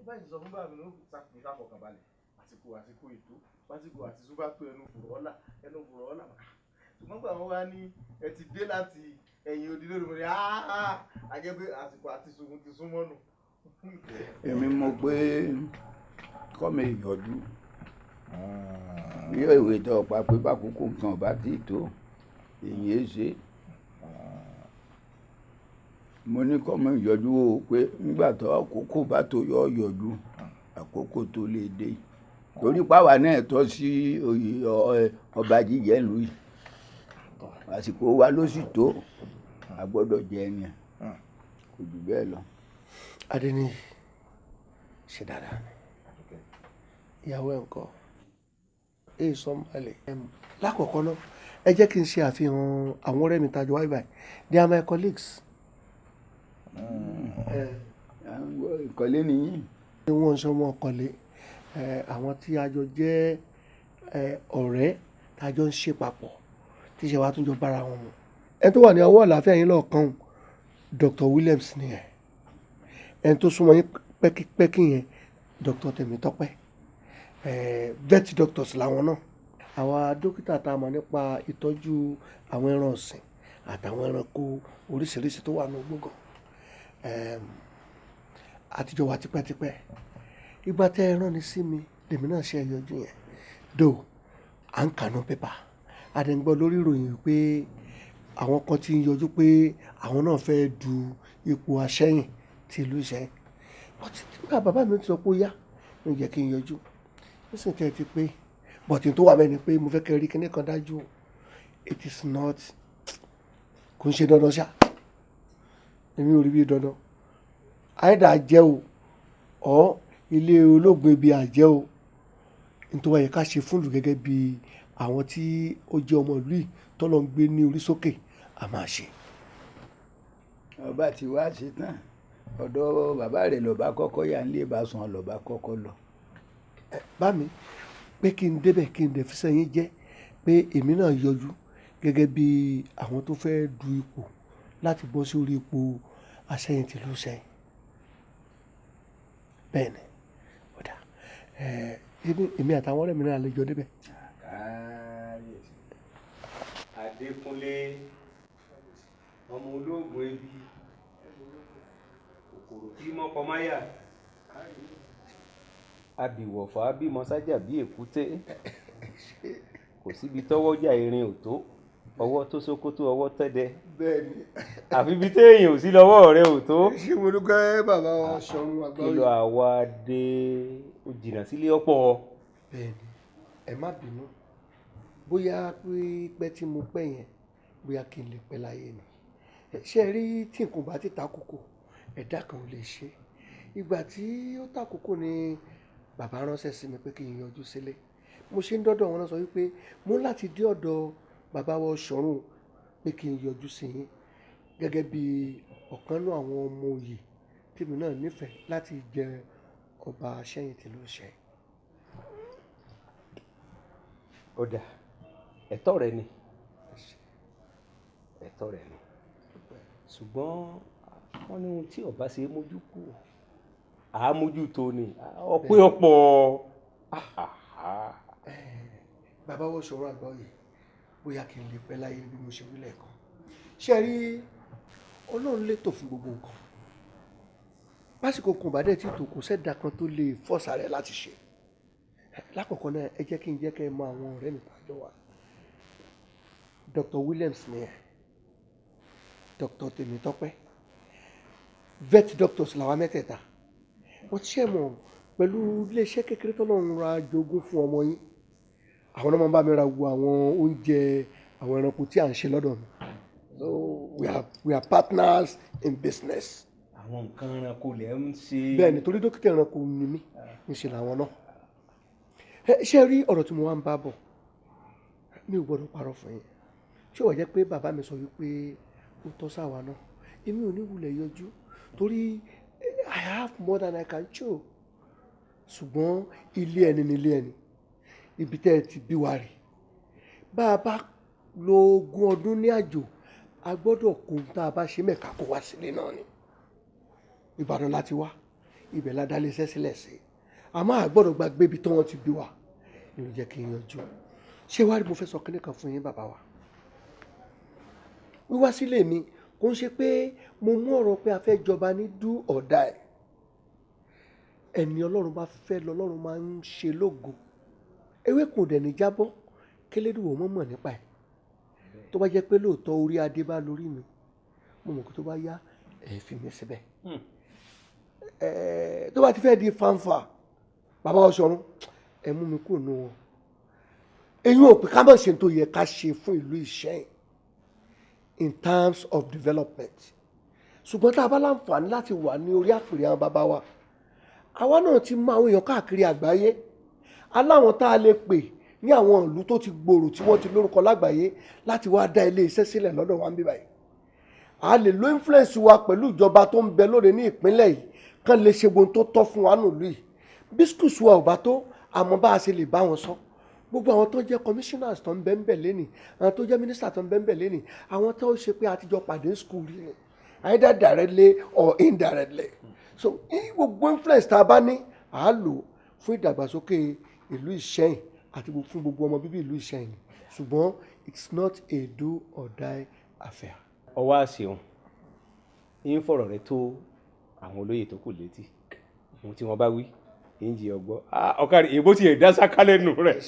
Speaker 1: bá ti sọ fún bàbá mi ló fi sáfọkàn balẹ̀ àsìkò ètò pásìkò àti súbà pé ẹnu fùrọ̀ ọ̀la ṣùgbọ́n gbà wọ́n wá ní ẹ ti dé láti ẹ̀yìn odi lórí mo ní àjẹ́ pé àsìkò àti sùn ti sún mọ́nu.
Speaker 9: èmi mọ̀ pé kọ́mi ìyọ̀dú bí ìwé tó pa pé bákòókò nǹkan ọba tí tó èyí é ṣe mo ní kọ́mi ìyọ̀dú o pé nígbà tó àkókò bá tó yọ ìyọ̀dú àkókò tó lè dé torí páwa náà tọ́ sí oyè ọba jíjẹ ìlú yìí àsìkò wa ló sì tó a gbọ́dọ̀ jẹ ẹni kò jù bẹ́ẹ̀ lọ.
Speaker 5: Adéníyì ṣe dáadáa ìyàwó ẹ̀ ń kọ́ èyí sọ́mọ́lẹ̀ lákọ̀ọ́kọ́ náà ẹ jẹ́ kí n ṣe àfihàn àwọn ọ̀rẹ́ mi tajọ wáyé báyìí they are my colleagues.
Speaker 9: ìkọ́lé nìyí.
Speaker 5: wọ́n ń sọ ọmọ ọkọ̀lé àwọn tí a jọ jẹ́ ọ̀rẹ́ tá a jọ ń ṣe papọ̀ tí ṣe wàá tún jọ bára wọn mu. ẹni tó wà ní ọwọ́ àlàáfíà yín lọ́ọ̀kan Dr. Williams nìyẹn ẹni tó súnmọ́ yín pẹ́kípẹ́kí yẹn Dr. Tèmítọ́pẹ́ vet doctors làwọn náà àwa dókítà tá a mọ̀ nípa ìtọ́jú àwọn ẹran ọ̀sìn àtàwọn ẹranko oríṣiríṣi tó wà ní gbọ̀ngàn àtijọ́ wa tipẹ́tipẹ́ ìgbà tẹ́ ẹ rán ni sí mi lèmi náà ṣe ẹyọjú yẹn do à ń kànú pépà àdẹ̀ǹgbọ́ lórí ìròyìn pé àwọn kan ti ń yọjú pé àwọn náà fẹ́ du ipò aṣẹ́yìn ti ìlú Ìṣẹ́yìn nígbà bàbá mi ti sọ pé ó yá ló yẹ kí n yọjú nísìnyí tẹ́ ẹ ti pé bọ̀tì tó wà mẹ́ni pé mo fẹ́ kẹ́ rí kíní kan dájú it is not kò ń ṣe dandan ṣá èmi ò rí bí dandan àìdá jẹ́ o ọ́ ilé olóògbé bíi àjẹ́ o nítorí wáyé ká ṣe fúnlù gẹ́gẹ́ bí àwọn tí ó jẹ́ ọmọ ìlú yìí tọ́lọ́ ń gbé ní orí sókè a máa ṣe.
Speaker 9: ọba tí wàá ṣe tán ọ̀dọ̀ bàbá rẹ̀ lọ́ba kọ́kọ́ yà ń lé ìbásùn lọ́ba kọ́kọ́ lọ.
Speaker 5: bá mi pé kí n débẹ̀ kí n dẹ̀ fi sẹ́yìn jẹ́ pé èmi náà yọjú gẹ́gẹ́ bí àwọn tó fẹ́ du ipò láti bọ́ sí orí ipò Àṣẹ̀yìn tìlú Ìṣẹ̀yìn. bẹ́ẹ̀ ni ọ̀dà èmi àtàwọn ọ̀rẹ́ mi náà lè jọ débẹ̀.
Speaker 6: Adékúnlé ọmọ olóògùn ebi kòkòrò tí mọ́kọ máyà abìwọ̀fà bímọ sájà bí èkúté kò síbi tọ́wọ́jà irin ò tó ọwọ́ tó ṣókótó ọwọ́ tẹ́dẹ
Speaker 5: bẹ́ẹ̀ni
Speaker 6: àfi bí téèyàn ò sí lọ́wọ́ rẹ ò tó.
Speaker 5: ṣé mo dúpẹ́ bàbá wa Ṣọ̀ún Àgbáyé.
Speaker 6: kí ló àwa dé ó jìnnà sílé ọ̀pọ̀.
Speaker 5: bẹ́ẹ̀ni ẹ má bínú bóyá pípẹ́ tí mo pẹ́ yẹn bóyá kí n lè pẹ́ láyé ni ṣé ẹ rí tí nǹkan bá ti takòkò ẹ̀dá kan ò lè ṣe ìgbà tí ó takòkò ni bàbá ránṣẹ́ sí mi pé kí n yọjú sílé mo ṣe ń dọ́dọ̀ wọn náà sọ wípé mo láti dé ọ̀dọ̀ bàbá wa Ṣọ̀ún pé kí n yọjú sí yín gẹ́gẹ́ bí ọ̀kan náà àwọn ọmọ òye tèmi náà nífẹ̀ẹ́ láti jẹ ọba Àṣẹ̀yìn tìlú Ìṣẹ̀yìn.
Speaker 6: ó dà ẹ̀tọ́ rẹ ni ẹ̀tọ́ rẹ ni ṣùgbọ́n wọ́n ní ohun tí ọba ṣe mójú kú àmójútó ni ọpẹ́ ọ̀pọ̀.
Speaker 5: bàbá wo Ṣọ̀ún Àgbáyé bóyá kí n lè pẹ́ láyé bí mo ṣe wí lẹ́ẹ̀kan ṣe rí Ọlọ́run létò fún gbogbo nǹkan lásìkò kan bá dẹ̀ tí tò kò sẹ́dá kan tó lè fọ́sà rẹ̀ láti ṣe lákọ̀ọ́kọ́ náà ẹ jẹ́ kí n jẹ́ kẹ́ ẹ mọ àwọn ọ̀rẹ́ mi pàjọ wa Dr. Williams ni ẹ Dr. Tèmítọ́pẹ́ vet doctors làwa mẹ́tẹ̀ẹ̀ta wọ́n ti ṣe mọ̀ pẹ̀lú iléeṣẹ́ kékeré tó lọ́run ra jogún fún ọmọ yín àwọn náà máa ń bá mi ra wo àwọn oúnjẹ àwọn ẹranko tí à ń ṣe lọ́dọ̀ mi so we are partners in business.
Speaker 6: àwọn nǹkan ẹranko lè ń ṣe.
Speaker 5: bẹ́ẹ̀ ni torí dókítà ẹranko ni mí ń ṣe làwọn náà ṣé rí ọ̀rọ̀ tí mo wá ń bá bọ̀ mi ò gbọ́dọ̀ parọ́ fún yín ṣé wàá jẹ́ pé bàbá mi sọ wípé ó tọ́ sáwa náà èmi ò ní wulẹ̀ yọjú torí I have more than I can chew ṣùgbọ́n ilé ẹni ni ilé ẹni ibi tẹ́ ẹ ti bí wa rè bá a bá lo ogún ọdún ní àjò a gbọ́dọ̀ kó tá a bá ṣe mẹ́ka kó wá sílé náà ni Ìbàdàn láti wá ibẹ̀ la dálé iṣẹ́ sílẹ̀ sí àmọ́ àgbọ̀dọ̀ gbàgbé ibi tí wọ́n ti bí wa ni ló jẹ́ kí n yanjú ṣé wàá rí mo fẹ́ sọ kíní kan fún yín bàbá wa wíwá sílé mi kò ń ṣe pé mo mú ọ̀rọ̀ pé a fẹ́ jọba ní do or die ẹni ọlọ́run bá fẹ́ lọ ọlọ́run máa ń ṣe lógo ewé kò dẹ̀ ní jábọ́ kélédùwò mọ́ mọ̀ nípa ẹ̀ tó bá jẹ́ pé lóòótọ́ orí adé bá lórí mi mo mọ̀ kó tó bá yá ẹ̀ fi mi síbẹ̀ tó bá ti fẹ́ di fanfa bàbá Ọ̀ṣọ́run ẹ mú mi kúrò nù wọn eyín ò pé ká má ṣe tó yẹ ká ṣe fún ìlú Ìṣẹ́yìn in terms of development ṣùgbọ́n tá a bá láǹfààní láti wà ní orí àpèrè àwọn bàbá wa àwa náà ti mọ àwọn èèyàn káàkiri àgbáyé aláwọn tá a lè pè ní àwọn ìlú tó ti gbòòrò tí wọ́n ti lórúkọ lágbàáyé láti wá dá ilé iṣẹ́ sílẹ̀ lọ́dọ̀ wa ń bí báyìí a lè lo influence wa pẹ̀lú ìjọba tó ń bẹ lóde ní ìpínlẹ̀ yìí kán lè ṣe gbogbo tó tọ́ fún wa nílùú yìí biscuits wa ò bá tó àmọ́ bá a ṣe lè bá wọn sọ gbogbo àwọn tó jẹ́ commissioners tó ń bẹ ń bẹ lẹ́nì àwọn tó jẹ́ minister tó ń bẹ ń bẹ lẹ́nì àwọn tó ṣe pé àtijọ́ pàdé ní school yìí either directly or indirectly so gbogbo influence tá a bá ní à á lò fún ìdàgbàsókè ìlú Ìṣẹ́yìn àti fún gbogbo ọmọ bíbí ìlú Ìṣẹ́yìn ṣùgbọ́n it's not a do or die affair.
Speaker 6: ọwọ́ àṣeun yín fọ̀rọ̀ rẹ tó àwọn olóyè tó kù létí ohun tí wọ́n bá wí yín jí ọgbọ́ ọ̀kárí èbó ti ẹ̀dá sákálẹ̀ nù rẹ̀.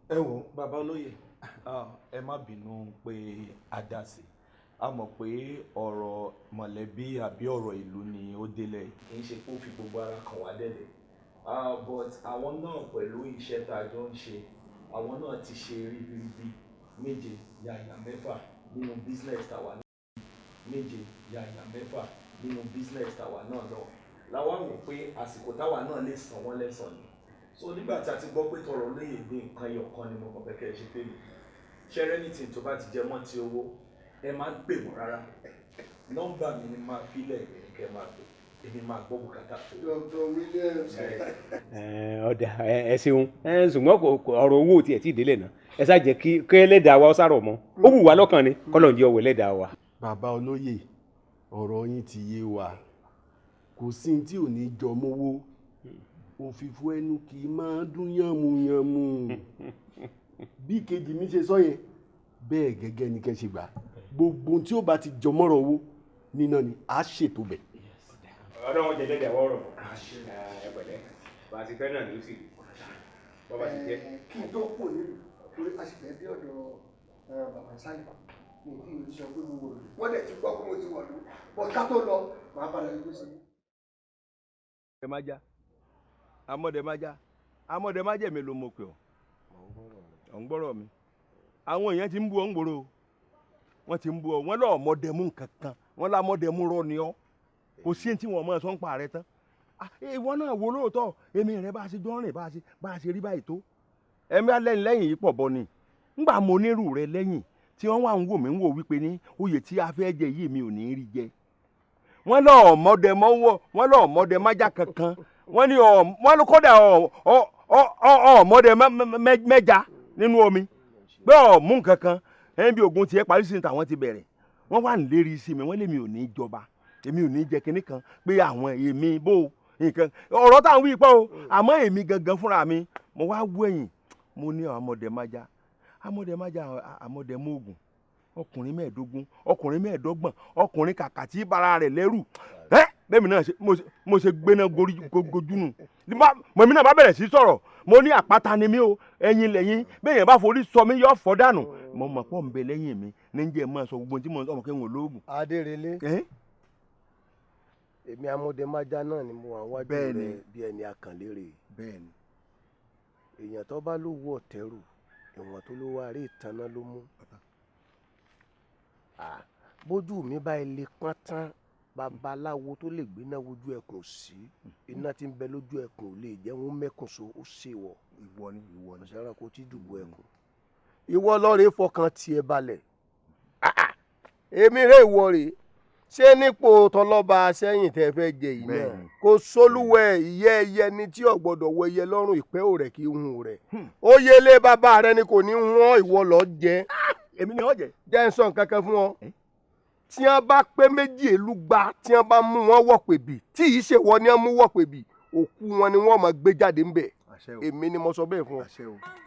Speaker 11: ẹ wo bàbá olóyè ẹ má bínú pé a dá sí a mọ̀ pé ọ̀rọ̀ mọ̀lẹ́bí àbí ọ̀rọ̀ ìlú ni ó délẹ̀ kì í ṣe kó fi gbogbo ara kàn wá délẹ̀ but àwọn náà pẹ̀lú iṣẹ́ tá a jọ ń ṣe àwọn náà ti ṣe ribiribi méje yàyà mẹ́fà nínú business tàwa náà méje yàyà mẹ́fà nínú business tàwa náà lọ làwa wò pé àsìkò táwa náà lè san wọ́n lẹ́san ni so nígbà tí a ti gbọ́ pé tọrọ lóye gbé nǹkan ẹyọ kan ni mo kàn fẹ́ kẹ́ ẹ ṣe pé mi ṣẹ́rẹ́ ní tí tó bá ti jẹ mọ́ ti owó ẹ má gbè mọ́ rárá nọ́mbà mi ni máa fílẹ̀ kẹ́ ẹ máa gbé èmi máa gbọ́ bùkátà tó. Dr. Williams.
Speaker 6: ọ̀dà ẹ ṣeun ṣùgbọ́n ọ̀rọ̀ owó tiẹ̀ tí ì délẹ̀ náà ẹ ṣáà jẹ́ kí ẹlẹ́dàá wa ó sàrọ̀ mọ́ ó wù wá lọ́kàn ni kọ́lọ̀ ń jẹ́ ọwọ́ ẹlẹ́dàá wa.
Speaker 12: bàbá olóyè ọ̀rọ̀ yín ti yé wa kò sí tí ò ní jọ mówó òfìfo ẹnu kì í máa dún yánmuyánmu bí kejì mi ṣe sọ yẹn bẹ́ẹ̀ gẹ́gẹ́ ni kẹ́ ṣe gbà gbogbo tí ó bá ti jọ mọ́rọ̀ owó níná ni a ṣètò bẹ̀.
Speaker 6: ọ̀dọ́ wọn jẹjẹrẹ àwọn ọ̀rọ̀ ẹ pẹ̀lẹ́ bá a ti fẹ́ náà ló sì bọ́ba ti jẹ́.
Speaker 5: kí n tó kù nílùú torí a sì fẹ́ dé ọ̀dọ̀ bàbá sálẹ̀ ní ìdí ìlú sọ pé mo wò lù wọ́n dẹ̀ ti gbọ́ pé mo ti wọ̀ lù bọ́ ká tó lọ màá padà yọjú sí i.
Speaker 10: amọ̀dẹ̀májà mi ló mọ̀ pé ọ̀ ń gbọ́rọ̀ mi àwọn èèyàn ti ń bú ọ ń gbòòrò wọ́n ti ń bú ọ wọ́n lọ́ọ́ mọ̀dẹ̀mú kankan wọ́n lá mọ̀dẹ̀mú rọ ni ọ́ kò sí tí wọ́n mọ̀ sọ́n pa rẹ tán ìwọ náà wo lóòótọ́ èmi rẹ bá a ṣe jọ rìn bá a ṣe rí báyìí tó ẹ̀mí alẹ́ lẹ́yìn yìí pọ̀ bọ́ ni ńgbà mo nírú rẹ lẹ́yìn tí wọ́n wà ń wò mí ń wò wípé ní oyè tí a fẹ́ jẹ yìí mi ò ní rí jẹ wọ́n lọ́ọ́ mọ̀dẹ̀májà kankan wọ́n ní wọ́n ló kódà ọmọdé mẹ́ja nínú omi pé ọmú nǹkan kan ẹni bí ogun tiẹ̀ parí sí ní tàwọn ti bẹ̀rẹ̀ wọ́n wà nílérí sí mi wọ́n lèmi ò ní jọba èmi ò ní jẹ kinní kan pé àwọn èmi bò nǹkan ọ̀rọ̀ táwọn wí pọ̀ o àmọ́ èmi gangan fúnra mi mo wá wẹ̀yìn mo ní amọ̀dé májà amọ̀dé mọ́ọ̀gùn ọkùnrin 15 ọkùnrin 25 ọkùnrin kàkà tí bara rẹ̀ lẹ́rù bẹ́ẹ̀ mi náà mo ṣe gbéná gojúnù mọ̀mí náà bá bẹ̀rẹ̀ sí sọ̀rọ̀ mo ní àpáta ni mí o ẹ̀yin lẹ́yìn bẹ́ẹ̀ yẹn bá forí sọ mí yọ fọ́ dànù mo mọ̀ pọ̀ ń bẹ lẹ́yìn mi ní jẹ́ máa sọ gbogbo tí mo sọ ọmọ kẹ́hìn olóògùn.
Speaker 5: Adérelé èmi amọ̀dẹ̀májà náà ni mo wà wájú rẹ bí ẹni akànlérè èèyàn tó bá ló wọ ọ̀tẹ́rù ìwọ̀n tó ló wá rí ìtaná ló mú bójú mi bá ilé pọ́n tán babaláwo tó lè gbéná wojú ẹkùn sí iná tí ń bẹ lójú ẹkùn ò lè jẹ́ wọn mẹ́kùn so ó ṣe wọ̀ ìwọ ni ọ̀sẹ̀ràn kò tí dùbò ẹkùn ìwọ lọ́ọ̀rẹ́ fọkàn tiẹ̀ balẹ̀ èmi rẹ̀ ìwọ rẹ̀ ṣé nípò tọlọ́ba sẹ́yìn tẹ́ fẹ́ jẹ yìí náà kò sólúwẹ̀ ìyẹ́ ẹyẹ ni tí ò gbọ́dọ̀ wọ ẹyẹ lọ́rùn ìpẹ́ ò rẹ̀ kí ń hun rẹ̀ ó yẹlé bàbá rẹ ni kò ní wọ́n ìwọ lọ́ọ́ jẹ
Speaker 10: èmi ni ó jẹ
Speaker 5: jẹ́ ń sọ nǹkan kan fún ọ tí wọ́n bá pé méjì èlúgba tí wọ́n bá mú wọn wọ̀ pèbì tí yìí ṣe wọ́n ni wọ́n mú wọ̀ pèbì òkú wọn ni wọ́n máa gbé jáde ńbẹ̀. Èmi ni mo sọ bẹ́ẹ̀ fún ọ.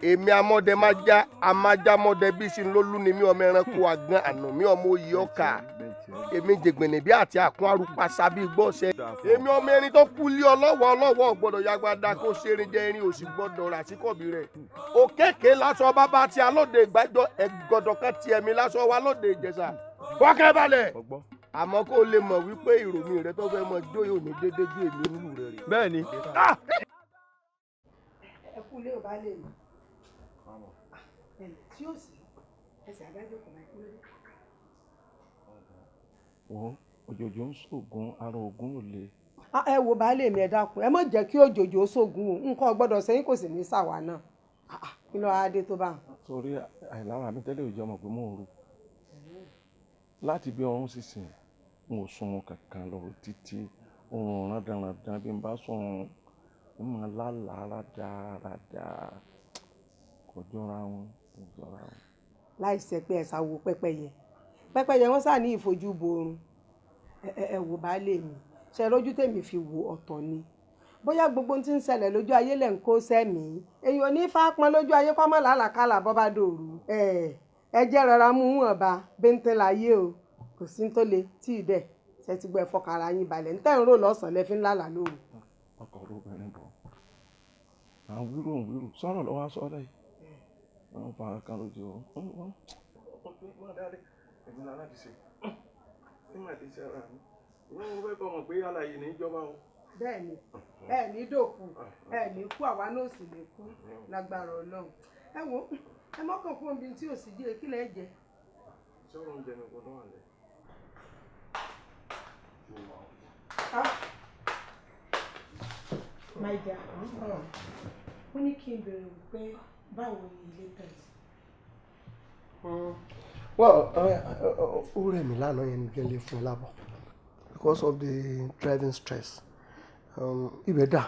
Speaker 5: Èmi amọdẹ máa já amájámọdẹ bí sin lólú ni mi ọmọ ẹranko àgàn àná mi ọmọ oyè ọkà. Èmi jègbènè bí àti àkún arúpa sábì gbọ́sẹ̀. Èmi ọmọ erin tó kú lé ọlọ́wọ́ gbọ́dọ̀ yagbada kó ṣerin jẹ erin òsì gbọ́dọ̀ rà sí kọ̀bí rẹ̀. Òkèké lásọ bàbá tí a lóde ìgbàjọ ẹ̀gọ́dọ̀ kan tiẹ̀ mi lásọ wa lóde Ìjẹ̀ṣà. Fọkàn balẹ̀. Àmọ́ kó o lè mọ̀ wípé ìròmí rẹ tó fẹ́ mọ jóyò ní déédéé ju èmi ń lù rẹ rè.
Speaker 6: Bẹ́ẹ̀ni.
Speaker 14: Ẹ kú lé ò bá lè mọ̀. Tí ó sì ẹsẹ̀ adájọ́ kan máa kúrò.
Speaker 11: Wọ́n òjòjò ń ṣògùn ara ògùn ò le.
Speaker 14: Ẹ wo baálé mi ẹ dákun ẹ má jẹ́ kí òjòjò ṣògùn o nǹkan gbọ́dọ̀ sẹ́yìn kò sì ní sàwà náà kí ló adé tó bá ń.
Speaker 11: Torí àìlára mi tẹ́lẹ̀ òjò ọmọ pé mò ń ru láti bí ọrùn sísìn n ò sun kankan lọ títí oorun rádaràdà bí n bá sùn n máa lálàá rádaràdà kò jọra wọn.
Speaker 14: láì ṣe pé ẹ ṣàwò pẹ́pẹ́yẹ wọn sá ní ìfojú bo oorun ẹ wò baálé mi ṣe lójú tèmi fi wo ọ̀tọ̀ ni bóyá gbogbo tí ń ṣẹlẹ̀ lójú ayé lẹ̀ ń kó sẹ́mi èèyàn ní fápọn lójú ayé kọ́mọ́ làálàkàlà bọ́bá dòru ẹ jẹ́ rọra mú wọn bá bẹ́ńtẹ́ láyé o kò sí tó le tí ì dẹ̀ ṣe ti gbọ́ ẹ̀fọ́ kara yín balẹ̀ ń tẹ̀ ń rò lọ́sàn-án lẹ́fín lálàá lóru.
Speaker 11: ọkọ̀ ló bẹ̀rẹ̀ bọ̀ àwọn wíwò sọ̀rọ̀ lọ́wọ́ aṣọ ọ̀lẹ́ yìí wọ́n fa kan lójú o. èmi náà láti ṣe nígbà tí ṣe ara mi ìwé mo fẹ́ kọ́ mọ̀ pé àlàyé ní ìjọba o.
Speaker 14: bẹ́ẹ̀ni ẹ ní dòkú ẹ ní kú àwa náà sì lè kú lágbára Ọlọ́run ẹ wo ẹ mọ́kàn fún omi tí ò sì jẹ́ kí lẹ́ẹ̀ jẹ.
Speaker 11: sọ̀rọ̀ oúnjẹ mi gbọ́dọ̀ wà lẹ́.
Speaker 14: máa jà ó ní kí n bèrè wípé báwo ni ilé tẹ̀sí.
Speaker 5: ó rẹ̀ mí lánàá yẹn ní gẹ́lẹ́ fún ẹ lábọ̀ because of the driving stress ibẹ̀ dà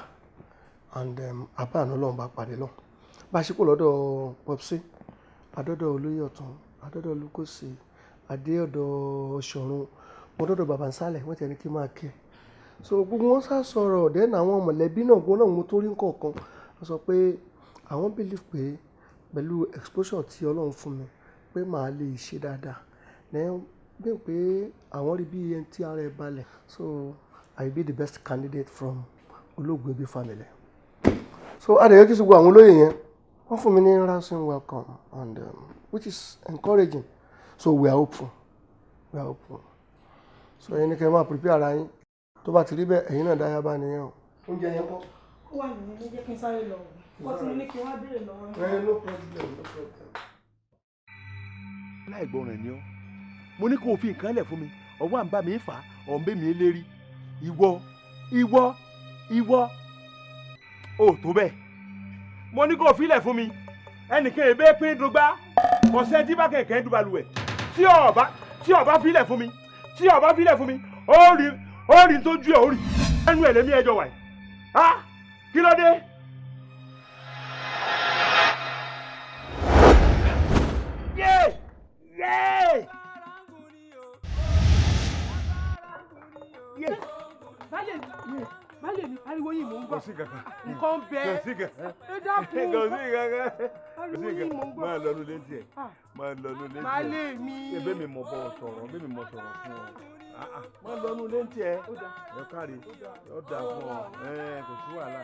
Speaker 5: and àbá àná lọ́n bá pàdé lọ bá a ṣe kó lọ́dọ̀ Popsi adọ́dọ̀ olóyè ọ̀tún adọ́dọ̀ olùkọ́sí adé ọ̀dọ̀ ṣọ̀run mo dọ́dọ̀ bàbá nsàlẹ̀ wọ́n ti ẹni kí n máa kí ẹ so gbogbo wọn sá sọ̀rọ̀ ọ̀dẹ́ náà àwọn mọ̀lẹ́bí náà gbọ́n náà mo tó rí nǹkan wọ́n sọ pé àwọn believe pé pẹ̀lú exposure tí Ọlọ́run fún mi pé màá lè ṣe dáadáa lẹ́yìn bí pé àwọn rí bí ẹni tí ara ẹ balẹ̀ so I will be the best candidate from olóògbé Ebi family so adẹ̀yẹ kí sùgbọ́n àwọn olóyè yẹn wọ́n fún mi ní ransom welcome and which is encouraging so we are hopeful so ẹ̀yin ni kẹ́ máa prepare ara yín tó bá ti rí bẹ́ẹ̀ ẹ̀yin náà dáyà bá nìyẹn o. oúnjẹ yẹn kọ́.
Speaker 14: ó wà nínú ilé jẹ́ kí n sáré lọ wọ́n ti ní kí wọ́n á béèrè lọ́wọ́
Speaker 5: no problem.
Speaker 10: láìgbọràn ni ọ́ mo ní kó o fi nǹkan lẹ̀ fún mi ọwọ́ à ń bá mi fà ọ̀ ń bẹ́ mi lérí ìwọ ò tó bẹ́ẹ̀ mo ní kó o fi lẹ̀ fún mi ẹnìkan èbé pín dùgbà ọ̀sẹ̀ tí bá kẹ̀kẹ́ dùbàlùwẹ̀ tí ọba fi lẹ̀ fún mi ó rí tójú ẹ̀ ó rí ẹnu ẹ̀ lẹ́mí ẹjọ́ wà yìí kí ló dé.
Speaker 14: Bálẹ̀ mi, ariwo yìí mò ń gbọ́. Nǹkan bẹ. Ẹ dákun. Ariwo yìí mò ń gbọ́.
Speaker 10: Máa lọ nulẹ̀ tiẹ̀.
Speaker 14: Bálẹ̀ mi.
Speaker 10: Ebe mi mọ̀ bọ̀ sọ̀rọ̀, ebe mi mọ̀ sọ̀rọ̀ fún ọ. Máa lọ nulẹ̀ tiẹ̀. Ẹ káre, ó dà fún ọ. Kò sí wàhálà.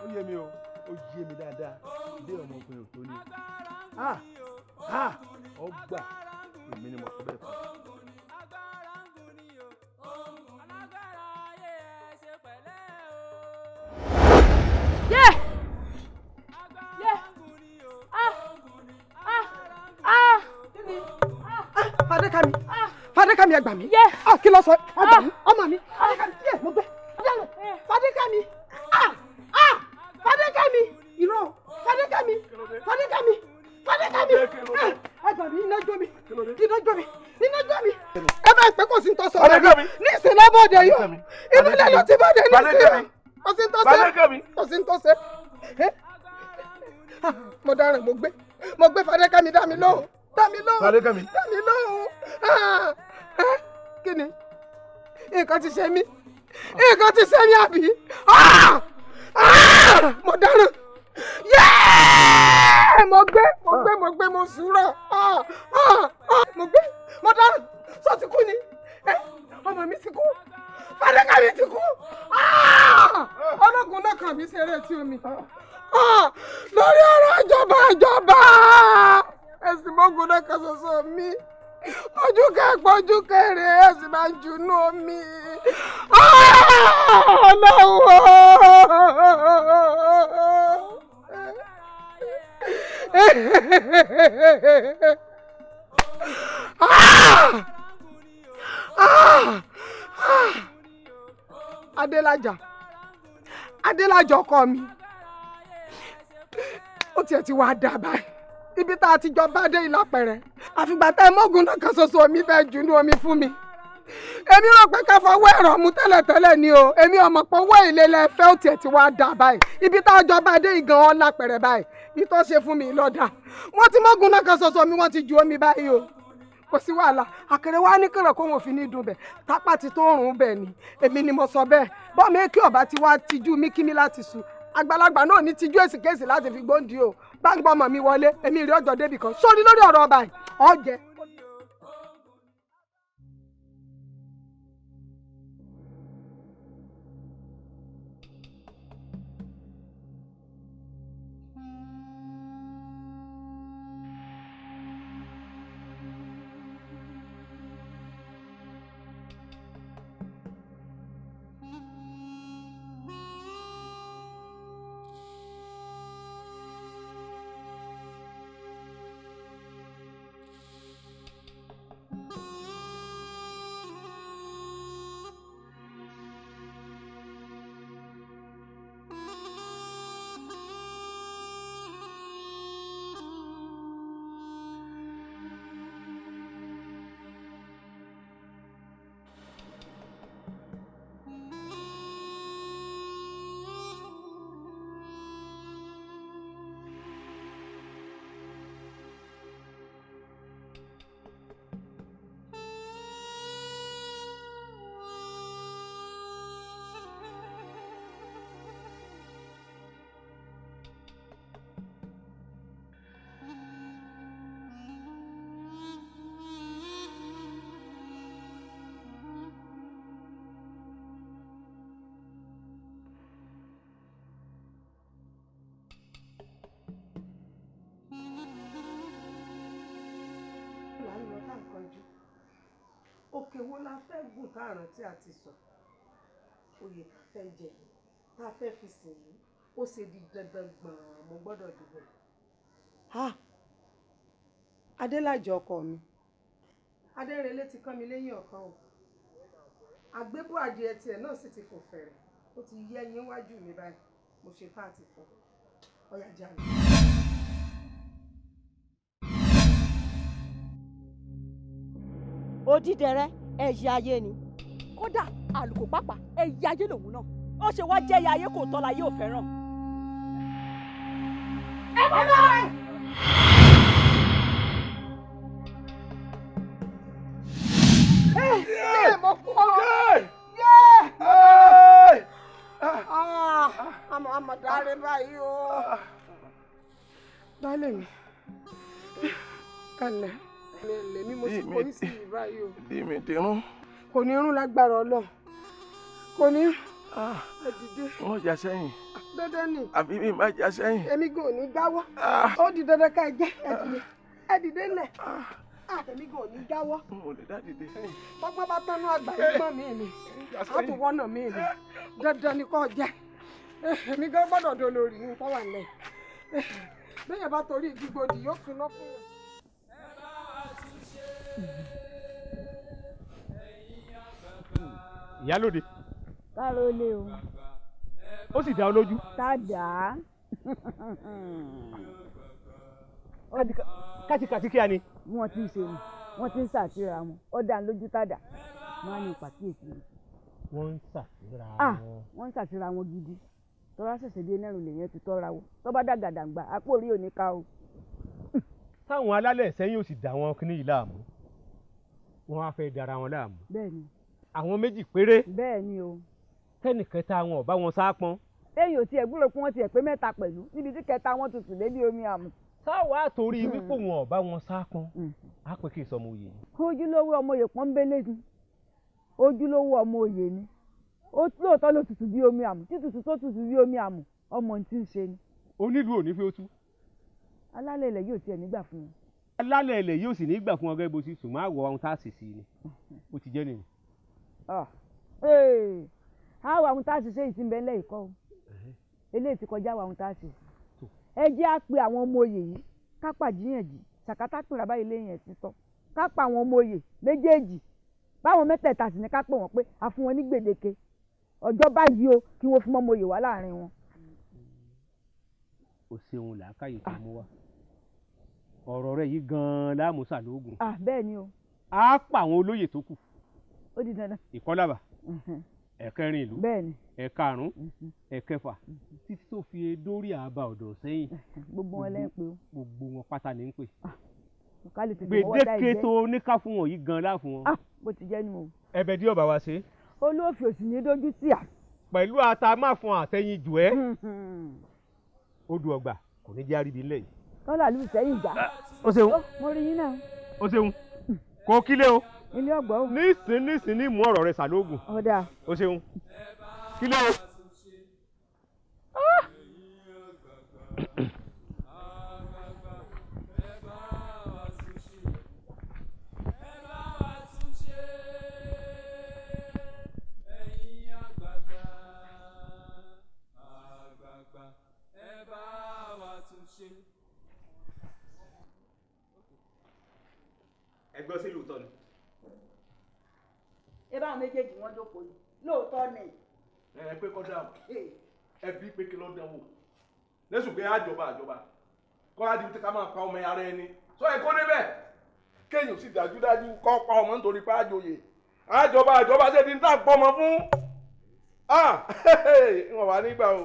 Speaker 10: Ó yé mi o, ó yé mi dáadáa. Ilé ọmọkùnrin ò tó ní. Ọgbà, èmi ni mo sọ bẹ́ẹ̀ fún ọ.
Speaker 14: Fadékàmí ẹ gbà mí. Kí ló sọ? Ẹ gbà mí, ọmọ mi. Fadékàmí, mo gbé. Fadékàmí. Fadékàmí. Irọ́. Fadékàmí. Ẹ gbà mí, iná jó mi. Ẹ bá ń pẹ́ kó sí ń tọ́ sọ. Ní ìsìn lọ́bọ̀dé yìí. Inú ilé ló ti bọ́dé ní ìsìn. Kò sí ń tọ́ sẹ́. Mo dáràn, mo gbé Fadékàmí dá mi lóhùn. Dámi lóhùn.
Speaker 10: Fadékẹ́mi.
Speaker 14: Dámi lóhùn. Kí ni? Nǹkan ti ṣe mí. Nǹkan ti ṣe mí àbí? Mo dáràn. Mo gbé mo sùúrọ̀. Mo dáràn. Sọ ti kú ni? Ọmọ mi ti kú. Fadékẹ́mi ti kú. Ọlọ́gun náà kàn mí ṣeré tí omi. Lórí ọ̀rọ̀ ìjọba. Ẹ̀sìn mọ́gun náà kan ṣoṣo mi. Ojú kẹ́pọ̀ ojú kéré ẹ̀sìn máa ń junú omi. Adélájà ọkọ mi. Ó tiẹ̀ ti wá dà báyìí. Ibi tá a ti jọ bá dé ìlápẹ̀rẹ̀. Àfìgbà tá ẹ mọ́gun náà kan ṣoṣo mi fẹ́ junú omi fún mi. Èmi rò pé ká fọwọ́ ẹ̀rọ mu tẹ́lẹ̀tẹ́lẹ̀ ni o. Èmi ọmọ pọ̀ owó ìlélẹ̀ fẹ́ ó tiẹ̀ ti wá dà báyìí. Ibi tá a jọ bá dé ìgan ọ́ lápẹ̀rẹ̀ báyìí. Bí tó ṣe fún mi lọ́dà. Wọ́n ti mọ́gun náà kan ṣoṣo mi wọ́n ti ju omi báyìí o. Kò sí wàhálà. Àkèrè wa ní kìrọ̀ kó wọn fi ní dùn bẹ̀. Tápá ti tó rùn bẹ̀ ni. Èmi ni mo sọ bẹ́ẹ̀. Bọ́ọ̀mù èkì ọ̀bá ti wá tijú mí kí mi láti sùn. Àgbàlagbà náà ní tijú èsìkéèsì láti fi gbóǹdì o. Báńgbọ́ ọmọ mi wọlé èmi rí ọjọ́ débì kan sórí lórí ọ̀rọ̀ ọba yìí ọ̀jẹ̀. Òkè wo la fẹ́ gùn káàrán tí a ti sọ? Oyè ká fẹ́ jẹ, tá a fẹ́ fi sìn yìí, ó ṣe di dandan gbọ̀n mo gbọ́dọ̀ dìbò. Adélájà ọkọ mi. Adérelé ti kán mi lẹ́yìn ọ̀kan o. Àgbébù adìẹ tiẹ̀ náà sì ti fò fẹ̀rẹ̀. Ó ti yẹ yín wájú mi báyìí. Mo ṣe tá àti fọ. Ọ̀yà jáde.
Speaker 15: Odídẹrẹ́ ẹyẹ ayé ni.
Speaker 2: Kódà àlùkò pápá ẹyẹ ayé lòun náà. Ó ṣe wá jẹ́ ẹyẹ ayé kò tọ́ láyé ò fẹ́ràn. Ẹ bọ́ báyìí.
Speaker 14: Mo kú ọ. Àmọ̀ dáre báyìí o. Báyìí mi. Kálẹ̀. Lèmi mo sì kó sí báyìí o.
Speaker 11: Bí mi dirun.
Speaker 14: Kò ní rún lágbára Ọlọ́run. Kò ní. Ẹ dìde.
Speaker 11: Wọ́n jà sẹ́yìn.
Speaker 14: Dandan ni.
Speaker 11: Àbí mi má jà sẹ́yìn.
Speaker 14: Èmi gan ò ní jáwọ́. Ó di dandan ká ẹ jẹ́ ẹ dìde ńlẹ̀. Èmi gan ò ní jáwọ́.
Speaker 11: Mo lè dá dìde.
Speaker 14: Pọ́pọ́n bá tánú àgbà ìgbọ́n mi ni. Àtúwọ́nà mi ni. Dandan ni kò jẹ́. Èmi gan gbọ́dọ̀ dolórí ní tọ́wà ńlẹ̀. Bẹ́ẹ̀ bá torí ìdígbòdì yóò fi lọ́ fún yàn.
Speaker 6: Ìyálóde.
Speaker 15: Kárólé o.
Speaker 6: Ó sì dá ọ lójú.
Speaker 15: Tádà.
Speaker 6: Kátikàtí kí a ni.
Speaker 15: Wọ́n ti ń ṣe ni, wọ́n ti ń ṣàṣírà wọn. Ó dá lójú tádà. Wọ́n á ní pàkíyèsí rẹ̀.
Speaker 6: Wọ́n ń ṣàṣírà wọn.
Speaker 15: Wọ́n ń ṣàṣírà wọn gidi. Tọ́lá ṣẹ̀ṣẹ̀ dé nẹ́rù lèyẹn ti tọ́ra wọ. Tọ́ bá dàgàdàgbà, àpò orí ò ní ká o.
Speaker 6: táwọn alálẹ̀ sẹ́yìn ò sì dá wọn kíní yìí láàmú wọn á fẹ́ dara wọn láàmú.
Speaker 15: bẹ́ẹ̀ni.
Speaker 6: àwọn méjì péré.
Speaker 15: bẹ́ẹ̀ni o.
Speaker 6: kẹ́nìkẹta wọn ò bá wọn sá pọn.
Speaker 15: èyí ò tiẹ̀ gbúrò pé wọ́n tiẹ̀ pé mẹ́ta pẹ̀lú níbi tí kẹta wọn tutù débi omi àmù.
Speaker 6: sáwọ́ àtòrí wípé wọn ò bá wọn sá pọn á pè kí ìsọmọ òye ni.
Speaker 15: ojúlówó ọmọ òye pọ́nbélé ni ojúlówó ọmọ òye ni lóòótọ́ ló tutù bí omi àmù títutù tó tutù bí omi àmù ọmọ tí ń ṣe ni.
Speaker 6: onílù ò ní fi ó tú.
Speaker 15: alálẹ̀ ilẹ̀ yóò tiẹ̀ nígbà fún wọn.
Speaker 6: alálẹ̀ ilẹ̀ yóò sì nígbà fún ọgẹ́ bó ti sùn máa wọ ohun tá a sì sí ni ó ti jẹ́ nìyí.
Speaker 15: àwọn ohun tá a sì ṣe ìsìnbẹ̀ ńlẹ̀ ìkọ́ o eléyìí ti kọjá àwọn ohun tá a sì. ẹ jẹ́ á pe àwọn ọmọ oyè yìí kápá jíyànjú ṣàkátà pèrè àbáyé lẹ́yìn ẹ̀ títọ́ kápá àwọn ọmọ oyè méjèèjì báwọn mẹ́tẹ̀ẹ̀ta sì ní ká pè wọ́n pé a fún wọn ní gbèdéke ọjọ́ báyìí o kí wọ́n fún ọmọ oyè wá láàrin wọn.
Speaker 6: o ṣeun làákàyè tó mú wa ọ̀rọ̀ rẹ̀ yìí gan-an láàmúsà lóògùn.
Speaker 15: bẹ́ẹ̀ ni o.
Speaker 6: a pa àwọn olóyè tó kù.
Speaker 15: ó di dandan.
Speaker 6: ìkọlàbà ẹ̀kẹrin ìlú
Speaker 15: bẹ́ẹ̀ni
Speaker 6: ẹ̀karùn-ún ẹ̀kẹfà títí tó fi dórí àbá ọ̀dọ̀ sẹ́yìn.
Speaker 15: gbogbo wọn lẹ́yìn pé o.
Speaker 6: gbogbo wọn pátá ní ń pè.
Speaker 15: gbèdéke
Speaker 6: tó níká fún wọn yìí gan-an láàfún wọn.
Speaker 15: bó ti jẹ́ nu o.
Speaker 6: ẹ̀bẹ̀ dí ọba wa ṣe.
Speaker 15: olóòfì òsì ní dójú tì à.
Speaker 6: pẹ̀lú ata máa fún àtẹ̀yìn jù ẹ́. odò ọgbà kò ní jẹ́ àríbi ńlẹ̀ yìí.
Speaker 15: kọ́lá lù sẹ́yìn ìjà.
Speaker 6: o ṣeun.
Speaker 15: mo rí yín náà.
Speaker 6: o ṣeun. kò kílé o.
Speaker 15: ilé ọgbọ́n o.
Speaker 6: nísìn ní mú ọ̀rọ̀ rẹ sàlóògùn.
Speaker 15: ọ̀dà.
Speaker 6: o ṣeun. kílé o. ẹgbẹ́ sí lóòótọ́ ni.
Speaker 15: ẹ bá àwọn méjèèjì wọn jókòó yìí lóòótọ́ ni.
Speaker 10: ẹ pé kọ́ dáhùn ẹ bí pé kí ló dánwò lẹ́sùn pé àjọba kọ́ á di ká máa pa ọmọ ara ẹni sọ ẹ kó débẹ̀ kéèyàn sì dájúdájú kọ́ pa ọmọ nítorí pé àjòyè àjọba ṣe ti ń tà pọ̀ ọmọ fún wọn wà nígbà o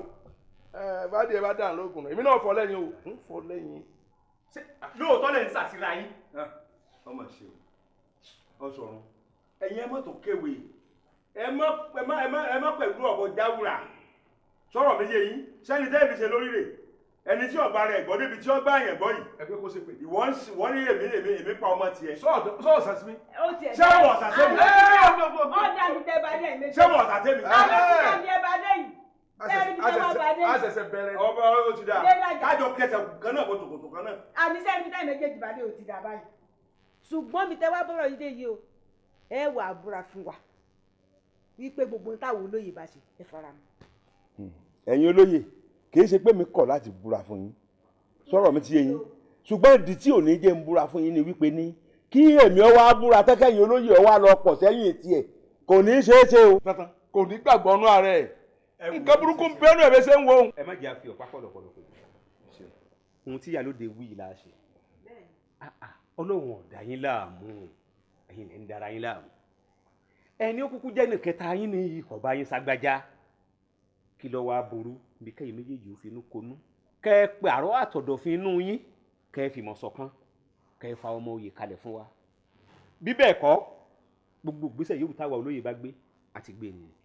Speaker 10: bá díẹ̀ bá dàn lóògùn èmi náà fọ́ lẹ́yìn o ń fọ́ lẹ́yìn.
Speaker 6: lóòótọ́ lẹ̀ ń sàṣìra yín.
Speaker 10: ọmọ ṣe o ọsọrun ẹ̀yin ẹ mọ tó kéwèé ẹ mọ pẹ̀lú ọbọ jáwúrà sọ̀rọ̀ mi yé yín sẹni tẹẹbi ṣe lórí rẹ̀ ẹni tí ọba rẹ̀ gbọ́ débi tí ó bá yẹn gbọ́ yìí ẹ pé kó ṣe pé ìwọ ní èmi pa ọmọ tiẹ̀ sọ ọsàn sí mi ṣé wọ ọsàn sí mi
Speaker 15: ọ̀dà mi tẹ́ bá dé méjì
Speaker 10: ṣé wọ ọsàn sí mi.
Speaker 15: àwọn ọ̀dà mi bá dé yìí
Speaker 10: àṣẹ̀ṣẹ̀ bẹ̀rẹ̀ ọba ó ti dà kájọ kẹsẹ̀ kan náà kòtòkòtò kan náà.
Speaker 15: àmì sẹ́ni tẹ́ méjèèjì bá dé ó ti dà báyìí ṣùgbọ́n mi tẹ́ wá bọ́rọ̀ yìí dé yìí o ẹ wà á búra fún wa wípé gbogbo táwọn olóyè bá ṣe ẹ fara mọ́.
Speaker 10: ẹ̀yin olóyè kì í ṣe pé mi kọ̀ láti búra fún yín sọ̀rọ̀ mi ti yé yín ṣùgbọ́n ìdí tí ò ní jẹ́ ń búra fún yín ni wípé ní kí èmi ọwọ́ á búra tẹ́kẹ̀yìn olóyè ọwọ́ á lọ pọ̀ sẹ́yìn etí ẹ̀ kò ní í ṣeé ṣe o. kò ní gbàgbọ́ nú ara ẹ̀ nǹkan burúkú ń bẹ́nu ẹ̀ bẹ́ẹ̀ ṣe ń wo.
Speaker 6: ẹ má jẹ́ àfi ọ̀pá pọ̀lọpọ̀lọ pé ohun tí ìyálóde wí yìí la ṣe ọlọ́run ọ̀dà yín láàmú ẹ̀yin lè ń dara yín láàmú ẹni ó kúkú jẹ́ nìkẹta yín ní ikọ̀ bá yín ságbájá kí ló wá burú bí kẹ́yìn méjèèjì ò finú konú kẹ́ ẹ pé àrọ́ àtọ̀dọ̀fin inú yín kẹ́ ẹ fìmọ̀ ṣọ̀kan kẹ́ ẹ fa ọmọ oyè kalẹ̀ fún wa bí bẹ́ẹ̀ kọ́ gbogbo ìgbésẹ̀ yòówù táwa olóyè bá gbé àti gbé nìyẹn.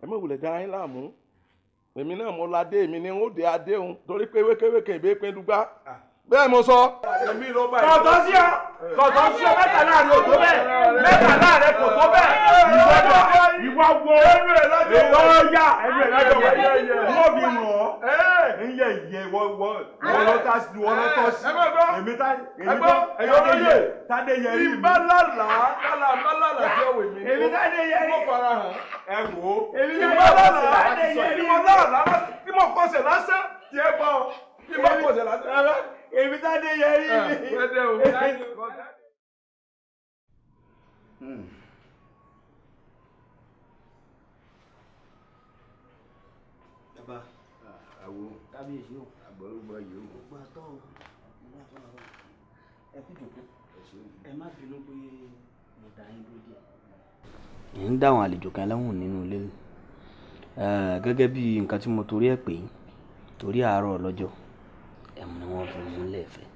Speaker 10: ẹ mọ̀ wùlẹ̀ dara yín láàmú èmi náà mo ládé èmi ni n ó dé adéhùn torí pé wékéwéké ìbé pé dùgbà bẹ́ẹ̀ mo sọ.
Speaker 6: kọ̀tọ́ sí ọ mẹ́ta náà ni ò tó bẹ́ẹ̀ mẹ́ta náà rẹ kò tó bẹ́ẹ̀ ìwọ wo ìwọ ya ẹnu ẹ̀ lájọ wáyé wọ́n fi ràn ọ́ ń yẹ ìyẹ wọ́n lọ tọ́ sí èmi tádé yẹ rí mi.
Speaker 10: ìbálàlà tí ó wè mí.
Speaker 6: èmi tádé yẹ rí
Speaker 10: mo fara hàn.
Speaker 6: ẹ wò ó.
Speaker 10: ìbálàlà tí mo kọsẹ̀ lásán tí ẹ gbọ́ tí mo kọsẹ̀ lásán.
Speaker 6: èmi tádé yẹ rí mi.
Speaker 4: Bàbá àwo kábíyèsí o àgbọ̀rúgbọ̀ yìí o gbogbo àtọ́ o ẹ kú jòkó ẹ má bínú pé mo dá yín dúró díẹ̀. ń dáwọn àlejò kan lẹ́wọ̀n nínú ilé gẹ́gẹ́ bí nǹkan tí mo torí ẹ̀ pè yín torí àárọ̀ lọ́jọ́ ẹ̀mú ni wọ́n fi mú lẹ́ẹ̀fẹ́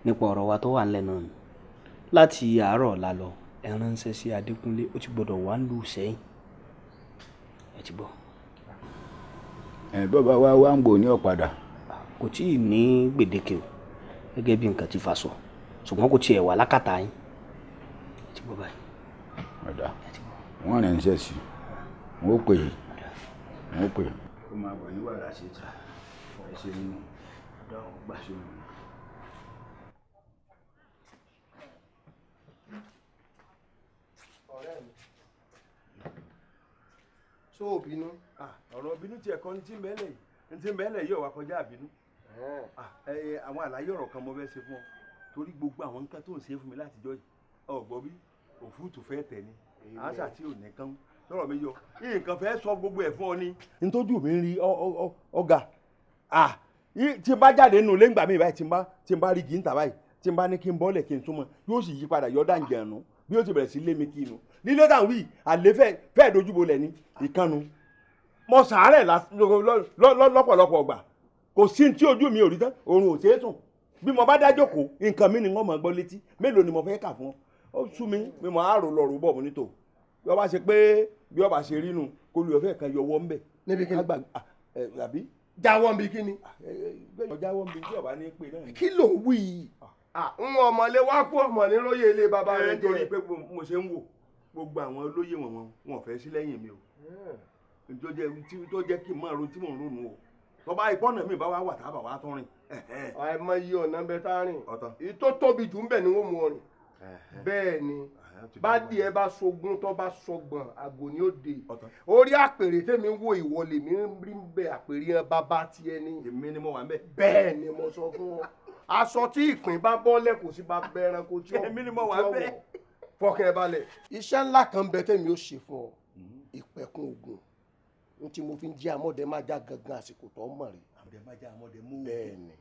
Speaker 4: nípa ọ̀rọ̀ wa tó wà nílẹ̀ náà ni láti àárọ̀ ọ̀la lọ ẹ ránṣẹ́ sí Adékúnlé ó ti gbọ́dọ̀ wá ń lù sẹ́yìn ẹ ti gbọ́.
Speaker 9: bàbá wa wá ń gbò ní ọ̀padà.
Speaker 4: kò tí ì ní gbèdéke o gẹ́gẹ́ bí nǹkan ti fa sọ ṣùgbọ́n kò tiẹ̀ wà lákàtà yín ẹ ti gbọ́ báyìí.
Speaker 9: ọ̀dà wọ́n rẹ̀ ń ṣẹ̀ sí wọ́n ó pè é wọ́n ó pè é. ó máa bọ̀ ní wàrà ṣe ta ẹ ṣe nínú ọ̀dọ́ gbà ṣe nínú.
Speaker 5: tó o bínú.
Speaker 10: ọ̀rọ̀ bínú tiẹ̀ kọ́ ní tí ń bẹ́lẹ̀ yìí ní tí ń bẹ́lẹ̀ yìí ò wá kọjá àbínú. àwọn àlàyé ọ̀rọ̀ kan mo fẹ́ ṣe fún ọ torí gbogbo àwọn nǹkan tó ń ṣe fún mi látijọ́ yìí ọ̀gbọ́n bí òfúùtù fẹ́ tẹ̀ ni àṣà tí ò ní kán lọ́rọ̀ mi yọ nǹkan fẹ́ sọ gbogbo ẹ̀ fún ọ ni ntójú mi ń rí ọ̀gá tí n bá jáde nínú ilé ńgbà mi báyìí tí n bá rí gíńtà báyìí tí n bá ní kí n bọ́lẹ̀ kí n súnmọ́ yóò sì yí padà yọ dáǹjẹ̀nu bí ó ti bẹ̀rẹ̀ sí lé mi kí inú nílé táwọn wí àlè fẹ́ẹ̀ dojúbo lẹ̀ ní ìkànnù mo sàárẹ̀ lọ́pọ̀lọpọ̀ ọgbà kò sí tí ojú mi ò rí tán oorun ò ṣeé sùn bí mo bá dá jókòó nǹkan mi ni wọ́n mọ̀ gbọ́ létí mélòó ni mo fẹ́ kà fún ọ ó sú mi mi mọ̀ á rò lọ́rùn bọ̀ mo nítò bí ọba ṣe pé bí ọba ṣe rí nu kó lu ọ̀fẹ́ kan yọwọ́ ńbẹ̀.
Speaker 5: níbi kí ni
Speaker 10: àbí.
Speaker 5: jáwọ́ nbí kí ni.
Speaker 10: jáwọ́ nbí tí ọba ní pé náà ni.
Speaker 5: kí ló ń wí yìí. ń ọmọlé wá kú ọmọ ní lóye ilé bàbá rẹ jẹ.
Speaker 10: nítorí pé mo ṣe ń wò gbogbo àwọn olóyè wọn fẹ́ sí lẹ́yìn mi o tó jẹ́ kí n máa ro tí mò ń ronú o tọ́ba ìpọ́nà mi bá wà wà tábà wà tó rìn.
Speaker 5: àìmọ iye ọ̀nà bẹ tá a rìn èyí tó tóbi jù ń bẹ̀ ni wọ́n mú ọ rìn bẹ́ẹ̀ ni bá díẹ̀ bá sogún tó bá sọgbọ̀n àgò ni ó de orí àpèrè tèmi wo ìwọlé mi rí bẹ àpèrè yẹn bàbá tiẹ̀ ni.
Speaker 10: èmi ni mo wà ń bẹ.
Speaker 5: bẹ́ẹ̀ ni mo sọ fún ọ aṣọ tí ìpín bá bọ́lẹ̀ kò sí bá bẹ̀rẹ̀ kò tí ó
Speaker 10: èmi ni mo wà ń bẹ.
Speaker 5: fọkàn ẹ balẹ̀ iṣẹ́ ńlá kan bẹ tèmi ó ṣe fún ọ ìpẹ̀kun ògùn n tí mo fi ń jẹ́ amọ̀dẹ má já gangan àsìkò tó mọ̀ rí. bẹ́ẹ̀ ni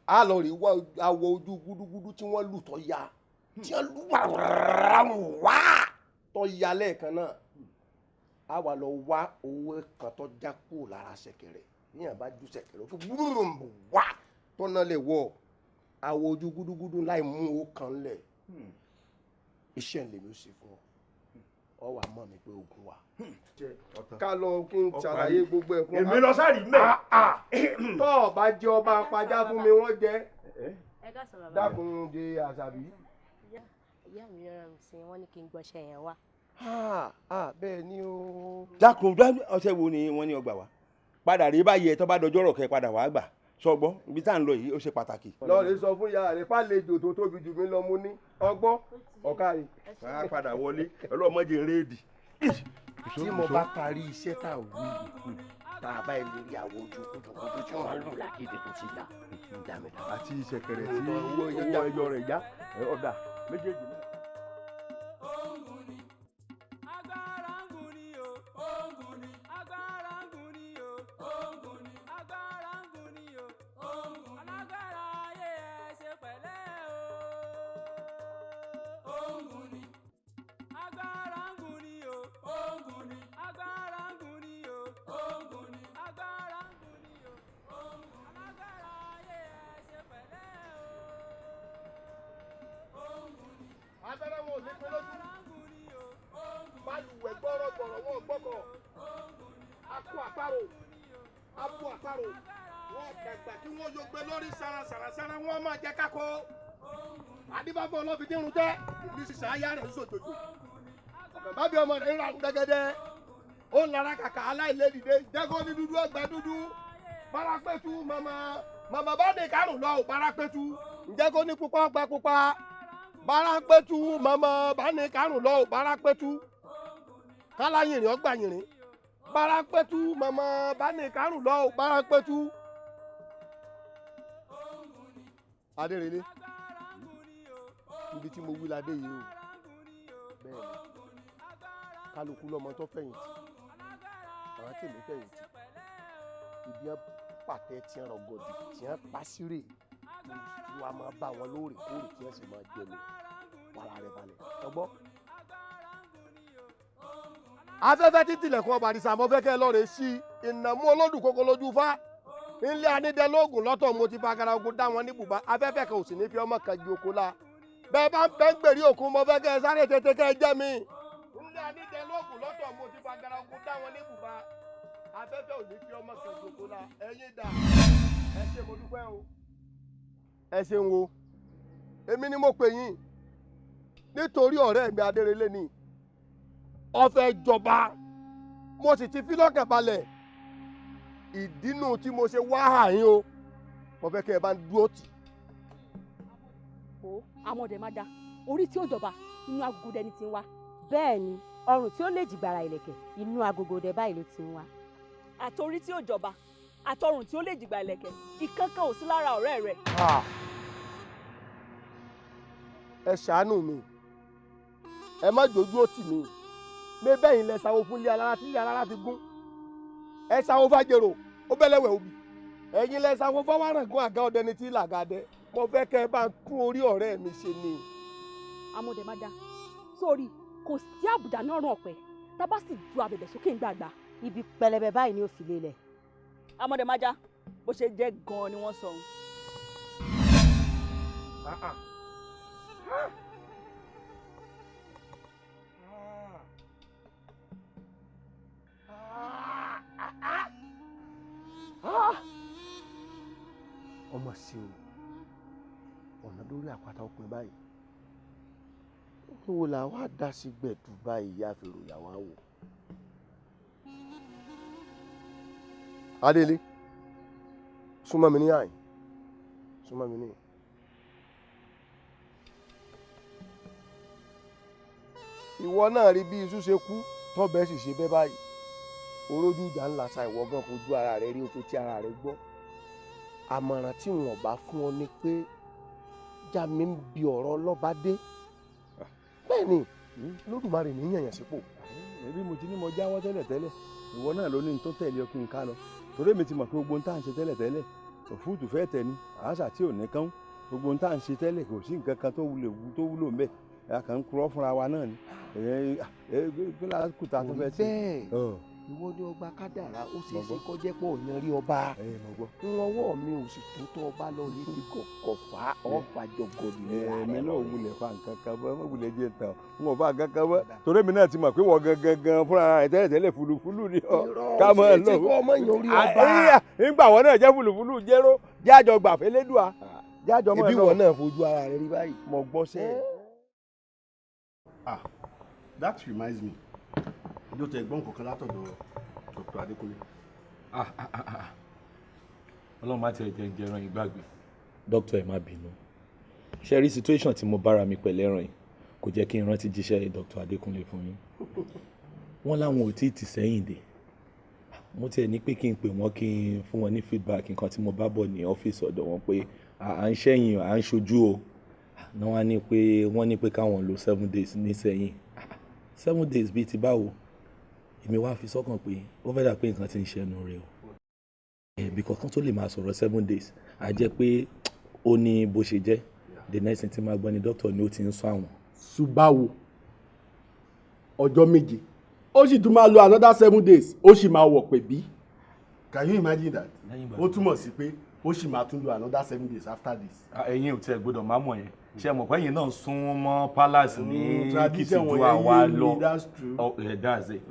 Speaker 5: a lọ rí awọ ojú gúdúgúdú tí wọ́n lù tó ya tí wọ́n lù wá tó ya lẹ́ẹ̀kan náà a wà lọ wá owó kan tó já kúrò lára ṣẹ̀kẹ̀rẹ̀ yíyan bá ju ṣẹ̀kẹ̀rẹ̀ fún gbúrúrú wá tó náà lè wọ awọ ojú gúdúgúdú láì mú owó kan lẹ̀ iṣẹ́ ń lè mi ó ṣe fún ọ wà mọ̀ mi pé ogun wà. ká lọ kí n ṣàlàyé gbogbo ẹ̀ fún wa.
Speaker 10: èmi lọ sáré mẹ́.
Speaker 5: tó o bá jẹ́ ọba apájá fún mi wọ́n jẹ́ dákun de àṣàbí.
Speaker 3: ìyá mi rọra mi sí wọn ní kí n gbọ́ṣẹ́ yẹn wá.
Speaker 5: bẹ́ẹ̀ ni o.
Speaker 10: dákun ọṣẹ wo ni wọ́n ní ọgbà wá padà rí báyìí ẹ tó bá dọjọ́ rọ̀ kẹ́ padà wá gbà sọgbọ́ ibi tá à ń lọ yìí ó ṣe pàtàkì.
Speaker 5: lọ́ọ̀rẹ́ sọ fún ìyá rẹ̀ pálejò tó tóbi jù mí lọ mú ní ọgbọ́n ọ̀kárì.
Speaker 10: wàá padà wọlé ọlọ́mọdé rédì.
Speaker 5: tí mo bá parí iṣẹ́ tá a wí tá a bá ilé rí àwọn ojú kúndùnkúndùn tí wọ́n lù lákéde tó ti dà ìdámẹ́ta.
Speaker 10: àti ìṣẹ̀kẹ̀rẹ̀ tí owó ẹyọ rẹ̀ já ọ̀dà méjèèjì náà.
Speaker 5: abẹ́rẹ́ wọn ò ní pé lójú balùwẹ̀ gbọ́rọ̀gbọ̀rọ̀ wọn gbọ́kọ̀ akọ àparò abo àparò wọn dàgbà kí wọ́n yóò gbé lórí sàràsàràsàrà wọn máa jẹ́ kákó adébábọ̀ ọlọ́fídírun jẹ́ ní sísè ayá rẹ̀ sòjòjò bàbí ọmọ rẹ̀ ń ra gbẹgẹdẹ ó ń lara kàkà aláìlédìde jẹ́kọ́ ní dúdú ọgbà dúdú barapẹ̀tù màmá bá ní kárùn lọ ò barapẹ̀tù ǹjẹ́ kó ní pupa ọgbà pupa barapẹ̀tù màmá bá ní kárùn lọ ò barapẹ̀tù kálá yìnrìn ọgbà yìnrìn barapẹ̀tù màmá bá ní kárùn lọ ò barapẹ̀tù. adérelé ibi tí mo wí ládé yìí o bẹ́ẹ̀ ni kálukú lọ́mọ tó fẹ̀yìntì àwọn tèmi fẹ̀yìntì ibi wọn pàtẹ tí wọn rọgọdì tí wọn pàṣírè tí wọn máa bá wọn lóòrèkóòrè tí wọn sì máa jẹnu wàrà rẹ balẹ̀ ọgbọ́. afẹ́fẹ́ títí ilẹ̀kùn ọba àdìsá àmọ́ fẹ́kẹ́ lọ́ọ̀rẹ́ sí ìnàmú olódùn kókó lójú fá ilé anídẹ́lógún lọ́tọ̀ mo ti fa agara ogun dá wọn ní bùbá afẹ́fẹ́ kan ò sì ní fi ọmọ kan ju oko la bẹ́ẹ̀ bá ń pẹ́ ń gbèrè òkun mo fẹ́ kẹ́ ẹ sáré tètè kẹ́ ẹ jẹ́ mi. ilé anídẹ́lógún lọ́tọ̀ mo ti fa agara ogun dá wọn ní bùbá afẹ́fẹ́ ò ní fi ọmọ kan ju oko la ẹ̀yin dà ẹ ṣé mo dúpẹ́ o. ẹ ṣeun o èmi ni mo pè yín nítorí ọ̀rẹ́ mi Adérelé ni ó fẹ́ jọba mo sì ti fi lọ́kàn balẹ̀ ìdínú tí mo ṣe wá àyín o mo fẹ́ kẹ́ ẹ bá ń dúró tì.
Speaker 3: o àwọn ọdẹ máa da orí tí ó jọba inú agogo dẹni ti ń wá. bẹ́ẹ̀ ni ọrùn tí ó lè jìgbàrà ìlẹ̀kẹ̀ inú agogo dẹ báyìí ló ti ń wá.
Speaker 2: àtòrí tí ó jọba àtọrùn tí ó lè jìgbà ìlẹ̀kẹ̀ ìkankan ò sí lára ọ̀rẹ́ rẹ̀.
Speaker 5: ẹ ṣàánú mi ẹ má jójú ó tì mí mi bẹ́yìn lẹ sáwó fún ilé alára tí ilé alára fi gún ẹ sáwó fàjèrò ó bẹ́lẹ̀wẹ̀ òbí ẹ̀yin lẹ sáwó fọwọ́ràngún àga ọdẹ ní tí làgàdẹ mo fẹ́ kẹ́ ẹ bá ń tún orí ọ̀rẹ́ mi ṣe ni.
Speaker 3: amọ̀dé má dá sórí kò sí àbùdá náà ràn ọ̀pẹ tá a bá sì ju abẹ̀bẹ̀ sókè ńgbàgbà ibi pẹlẹbẹ báyìí ni ó fi lélẹ̀.
Speaker 2: amọ̀dé má já bó ṣe jẹ́ gan-an ni wọ́n sọ.
Speaker 5: ọmọ sí o ọ̀nà lórí àpáta òpin báyìí níwo la wá dá sí gbẹ̀dú báyìí yá fi ròyà wá wò. Adélé súnmọ́ mi ní àyìn súnmọ́ mi ní. ìwọ náà rí bí iṣu ṣe kú tọ́bẹ̀ sì ṣe bẹ́ báyìí orójú ìjà ńlá sa ìwọ gan fojú ara rẹ rí o tó tí ara rẹ gbọ́. àmọ̀ràn tí wọn bá fún ọ ni pé já mi ń bi ọ̀rọ̀ ọlọ́ba dé bẹ́ẹ̀ ni lódùmarè ní yànyàn sípò.
Speaker 10: ẹbí mo ti ní mo jáwọ́ tẹ́lẹ̀ ìwọ náà ló ní tó tẹ̀lé ọkùnrin ká lọ torí èmi ti mọ̀ pé gbogbo ohun tá à ń ṣe tẹ́lẹ̀ òfúùtù fẹ́ tẹ̀ ni àṣà tí ò ní kán gbogbo ohun tá à ń ṣe tẹ́lẹ̀ kò sí nǹkan kan tó wúlò ń bẹ̀ a kàn ń kúrọ́ fúnra wa náà ni kúta tó fẹ́ sí.
Speaker 5: ìwọ ni ọba kádàrá ó ṣe é ṣe kọjá pọ̀ yan rí ọba ìrànwọ́ mi ò sì tó tọ́ ọba lọ rí ti kọ̀kọ̀ fà ọ̀fà jọgọ̀dì ní ara rẹ̀.
Speaker 10: èmi náà wulẹ̀ fa nǹkan kan bọ́ ẹ wulẹ̀ jẹ́ tán n ò fa nǹkan kan bọ́ torí èmi náà ti mọ̀ pé wọ́n gangan fúnra rẹ̀ tẹ́lẹ̀ fúlùfúlù ni ọ ká mọ̀ ẹ lọ. nígbà wọn náà jẹ́ fúlùfúlù jẹ́rọ jájọ gbàfẹ́ lédùá jájọ mọ̀ ẹ lọ.
Speaker 5: ẹbí wọn náà fojú ara rẹ̀ rí báyìí.
Speaker 10: mo gbọ́ sẹ́yìn.
Speaker 12: That reminds me yóò tẹ ẹ̀gbọ́n kankan látọ̀dọ̀ Dr. Adékúnlé.
Speaker 13: Ọlọ́run má tiẹ̀ jẹ́ ń jẹran ìgbàgbé. Dókítà ẹ má bínú ṣe rí situation tí mo bára mi pẹ̀lẹ́ ràn yìí kò jẹ́ kí n rántí jíṣẹ́ Dr. Adékúnlé fún yín. Wọ́n láwọn ò tí ì tì sẹ́yìn dé. Mo tiẹ̀ ní pé kí n pè wọ́n kí n fún wọn ní feedback nǹkan tí mo bá bọ̀ ní ọ́fíìsì ọ̀dọ̀ wọn pé à ń ṣẹ́yìn à ń ṣojú o. Wọ́n ní pé káwọn lo 7 days ní sẹ́yìn. 7 days bíi ti báwo èmi wá fi sọ́kàn pé ó fẹ́ dà pé nǹkan ti ń ṣẹnu rẹ o ẹ̀bí kankan tó lè máa sọ̀rọ̀ 7 days á jẹ́ pé ó ní bó ṣe jẹ́ the next thing tí máa gbọ́ ni doctor ni ó ti ń sọ àwọn.
Speaker 12: ṣùgbọ́n ọjọ́ 7 ó sì tún máa lo another 7 days ó sì máa wọ̀ pé bí. Can you imagine that? ó túmọ̀ sí pé ó sì máa tún lo another 7 days after this.
Speaker 13: ẹ̀yin ò tiẹ̀ gbọ́dọ̀ máa mọ̀ yẹn ṣe mọ̀ pé ẹ̀yin náà sún mọ́ palace ní kìtìjú àwa lọ that's it.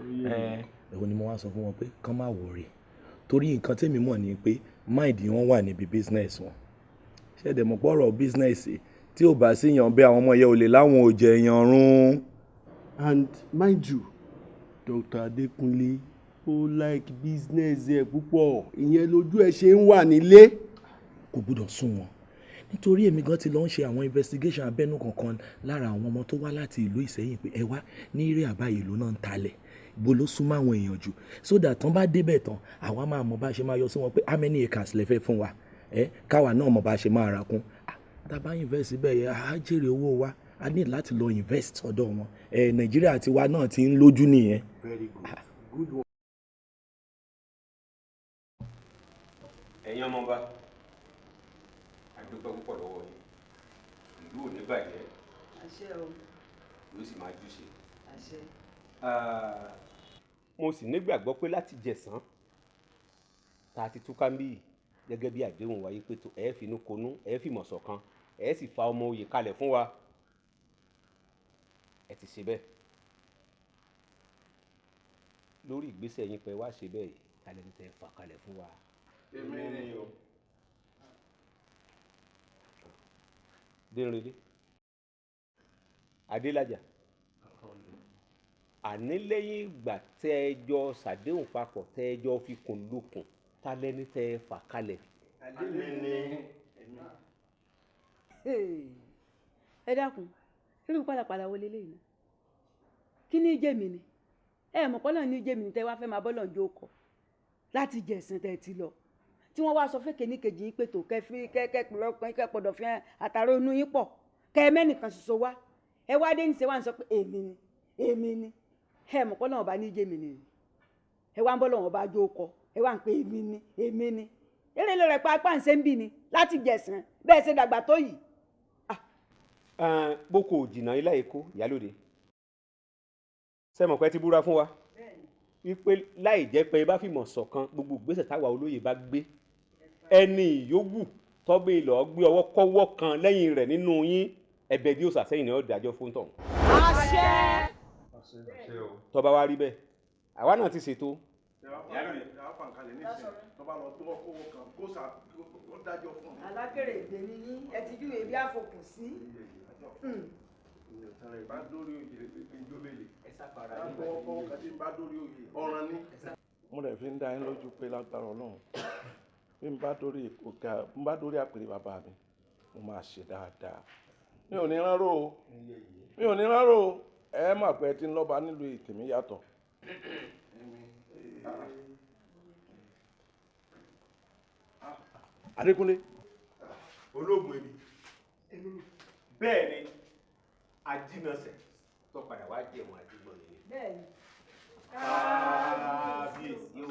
Speaker 13: ẹ̀wọ̀n ni mo wá sọ fún wọn pé kán má wọ̀rẹ̀ torí nǹkan tèmi mọ̀ ni pé mind wọn wà níbi business wọn ṣẹ̀dẹ̀ mọ̀ pọ̀rọ̀ business tí ò bá sí yan bẹ́ẹ̀ àwọn ọmọ yẹn ò lè láwọn ò jẹ yan rún.
Speaker 12: And mind you Dr. Adékúnlé ó like business ẹ̀ púpọ̀ ìyẹn lójú ẹ̀ ṣe ń wà nílé.
Speaker 13: kò gbúdọ̀ sún wọn nítorí èmi gan ti lọ ń ṣe àwọn investigation abẹ́nú kankan lára àwọn ọmọ tó wá láti ìlú Ìsẹ́yìn pé ẹ wá ní eré àbá ìlú náà ń talẹ̀ ibo ló súnmọ́ àwọn èèyàn jù so that tán bá débẹ̀ tán àwa máa mọ bá ṣe máa yọ sí wọn pé how many acres lẹ fẹ́ fún wa káwa náà mọ bá ṣe máa ra kún tá a bá invest bẹ́ẹ̀ yẹn á jèrè owó wa a ní láti lọ invest ọ̀dọ̀ wọn Nàìjíríà tiwa náà ti ń lójú nìyẹn.
Speaker 12: Very good one.
Speaker 6: ẹ̀yin ọmọọba dúpẹ́ púpọ̀ lọ́wọ́ yìí ìlú ò ní bàjẹ́
Speaker 14: àṣẹ o
Speaker 6: yóò sì máa júṣe.
Speaker 14: àṣẹ.
Speaker 6: mo sì nígbàgbọ́ pé láti jẹ̀sán tá a ti túká ń bí gẹ́gẹ́ bí àdéhùn wáyé pé tó ẹ finú konú ẹ fìmọ̀ ṣọ̀kan ẹ sì fa ọmọ oyè kalẹ̀ fún wa ẹ ti ṣe bẹ́ẹ̀ lórí ìgbésẹ̀ yín pé wá ṣe bẹ́ẹ̀ yìí kalẹ̀ ní tẹ́ fà kalẹ̀ fún wa.
Speaker 10: èmi ni o.
Speaker 6: Dérèdé Adélájà àní lẹ́yìn ìgbà tẹ́ ẹ jọ ṣàdéhùn papọ̀ tẹ́ ẹ jọ fi kùn lukùn ta lẹ́ni tẹ́ ẹ fà kalẹ̀.
Speaker 15: ẹ dákun irú pàlàpàlà wo leléyìí náà kí ní jẹ́mi ni ẹ mọ̀ pọ́lọ́ ní jẹ́mi ni tẹ́ wá fẹ́ máa bọ́lọ̀ ń jó kọ láti jẹ̀sìn tẹ́ ti lọ tí wọ́n wá sọ fẹ́ kéníkejì yín pé tó kẹ́ pọ̀dọ̀ fi àtàrà inú yín pọ̀ kẹ́ mẹ́nìkan ṣoṣo wá ẹ wá dé níṣẹ́ wá ń sọ pé èmi ni ẹ mọ̀ pọ́lọ́ ọba ní jẹ́mi ni ẹ wá ń bọ́lọ̀ ọba jó kọ ẹ wá ń pè èmi ni eré ló rẹ̀ pa apá ń ṣe ń bì ni láti jẹ̀sìn bẹ́ẹ̀ ṣe dàgbà tó yìí.
Speaker 6: boko jìnnà ilé èkó ìyálòde sẹ́mọ̀ pé ti búra fún wa wípé láì jẹ́ pé bá fìmọ̀ ṣọ̀kan gbogbo ìgbésẹ̀ táwa olóyè bá gbé ẹni ìyókù tọ́gbé ìlọ gbé ọwọ́ kọ́wọ́ kan lẹ́yìn rẹ̀ nínú yín ẹ̀bẹ̀ bí ó sàsẹ́yìn ní ọ̀dájọ́ fún tọ̀hún.
Speaker 15: àṣẹ.
Speaker 6: tọ́ba wa rí bẹ́ẹ̀ àwa náà ti ṣètò.
Speaker 14: alákèrè èdè ni yín ẹ ti júwèé bí àfòkù sí.
Speaker 10: bá dórí oyè ìjọ lélẹ̀ ọkọ̀ kàtí bá dórí oyè ọ̀ràn ní.
Speaker 11: mo rẹ̀ fi ń dá yín lójú pé lágbára Ọlọ́run bí n bá dórí àpèrè bàbá mi mo máa ṣe dáadáa mi ò ní rárò o ẹ mà pé tí ń lọ́ba nílùú ìtìmí yàtọ̀. Adékúnlé
Speaker 6: ológun èmi bẹ́ẹ̀ ni ajínàṣẹ tó padà wá jẹun àdúgbò yìí.
Speaker 14: bẹ́ẹ̀ni.
Speaker 6: kábíyèsí o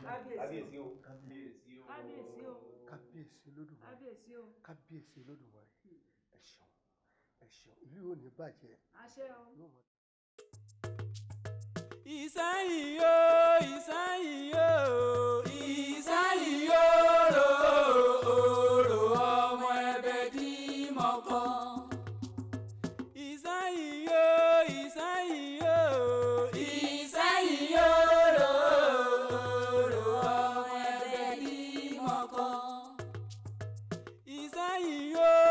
Speaker 6: kábíyèsí o
Speaker 14: kábíyèsí o
Speaker 5: kábíyèsí Olódùmarè kábíyèsí Olódùmarè ẹ ṣeun ìlú ò ní bàjẹ́.
Speaker 14: àṣẹ o.
Speaker 16: Ìsẹ́yìn o Ìsẹ́yìn o Ìsẹ́yìn o rò ọmọ ẹbẹ̀ dí mọ́kọ́. Ìsẹ́yìn o Ìsẹ́yìn o Ìsẹ́yìn o rò ọmọ ẹbẹ̀ dí mọ́kọ́. Ìsẹ́yìn o.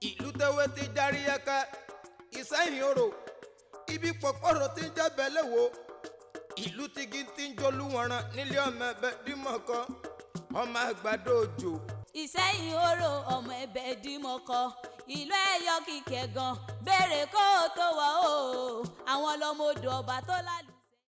Speaker 17: ìlú tẹ́wé ti járí ẹ̀ka Ìsẹ́yìn Orò ibi pọ̀pọ̀rọ̀ ti ń jẹ́bẹ̀ léwo ìlú tigi ti ń jolúwọ̀nràn nílé ọmọ ẹ̀bẹ̀ dímọ̀kọ ọmọ àgbàdo òjò.
Speaker 18: Ìsẹ́yìn Orò ọmọ ẹ̀bẹ̀ dímọ̀kọ ìlú ẹ̀yọ́ kìkẹ́ gan béèrè kó o tó wọ̀ o àwọn ọlọ́mọdé ọba tó lálù.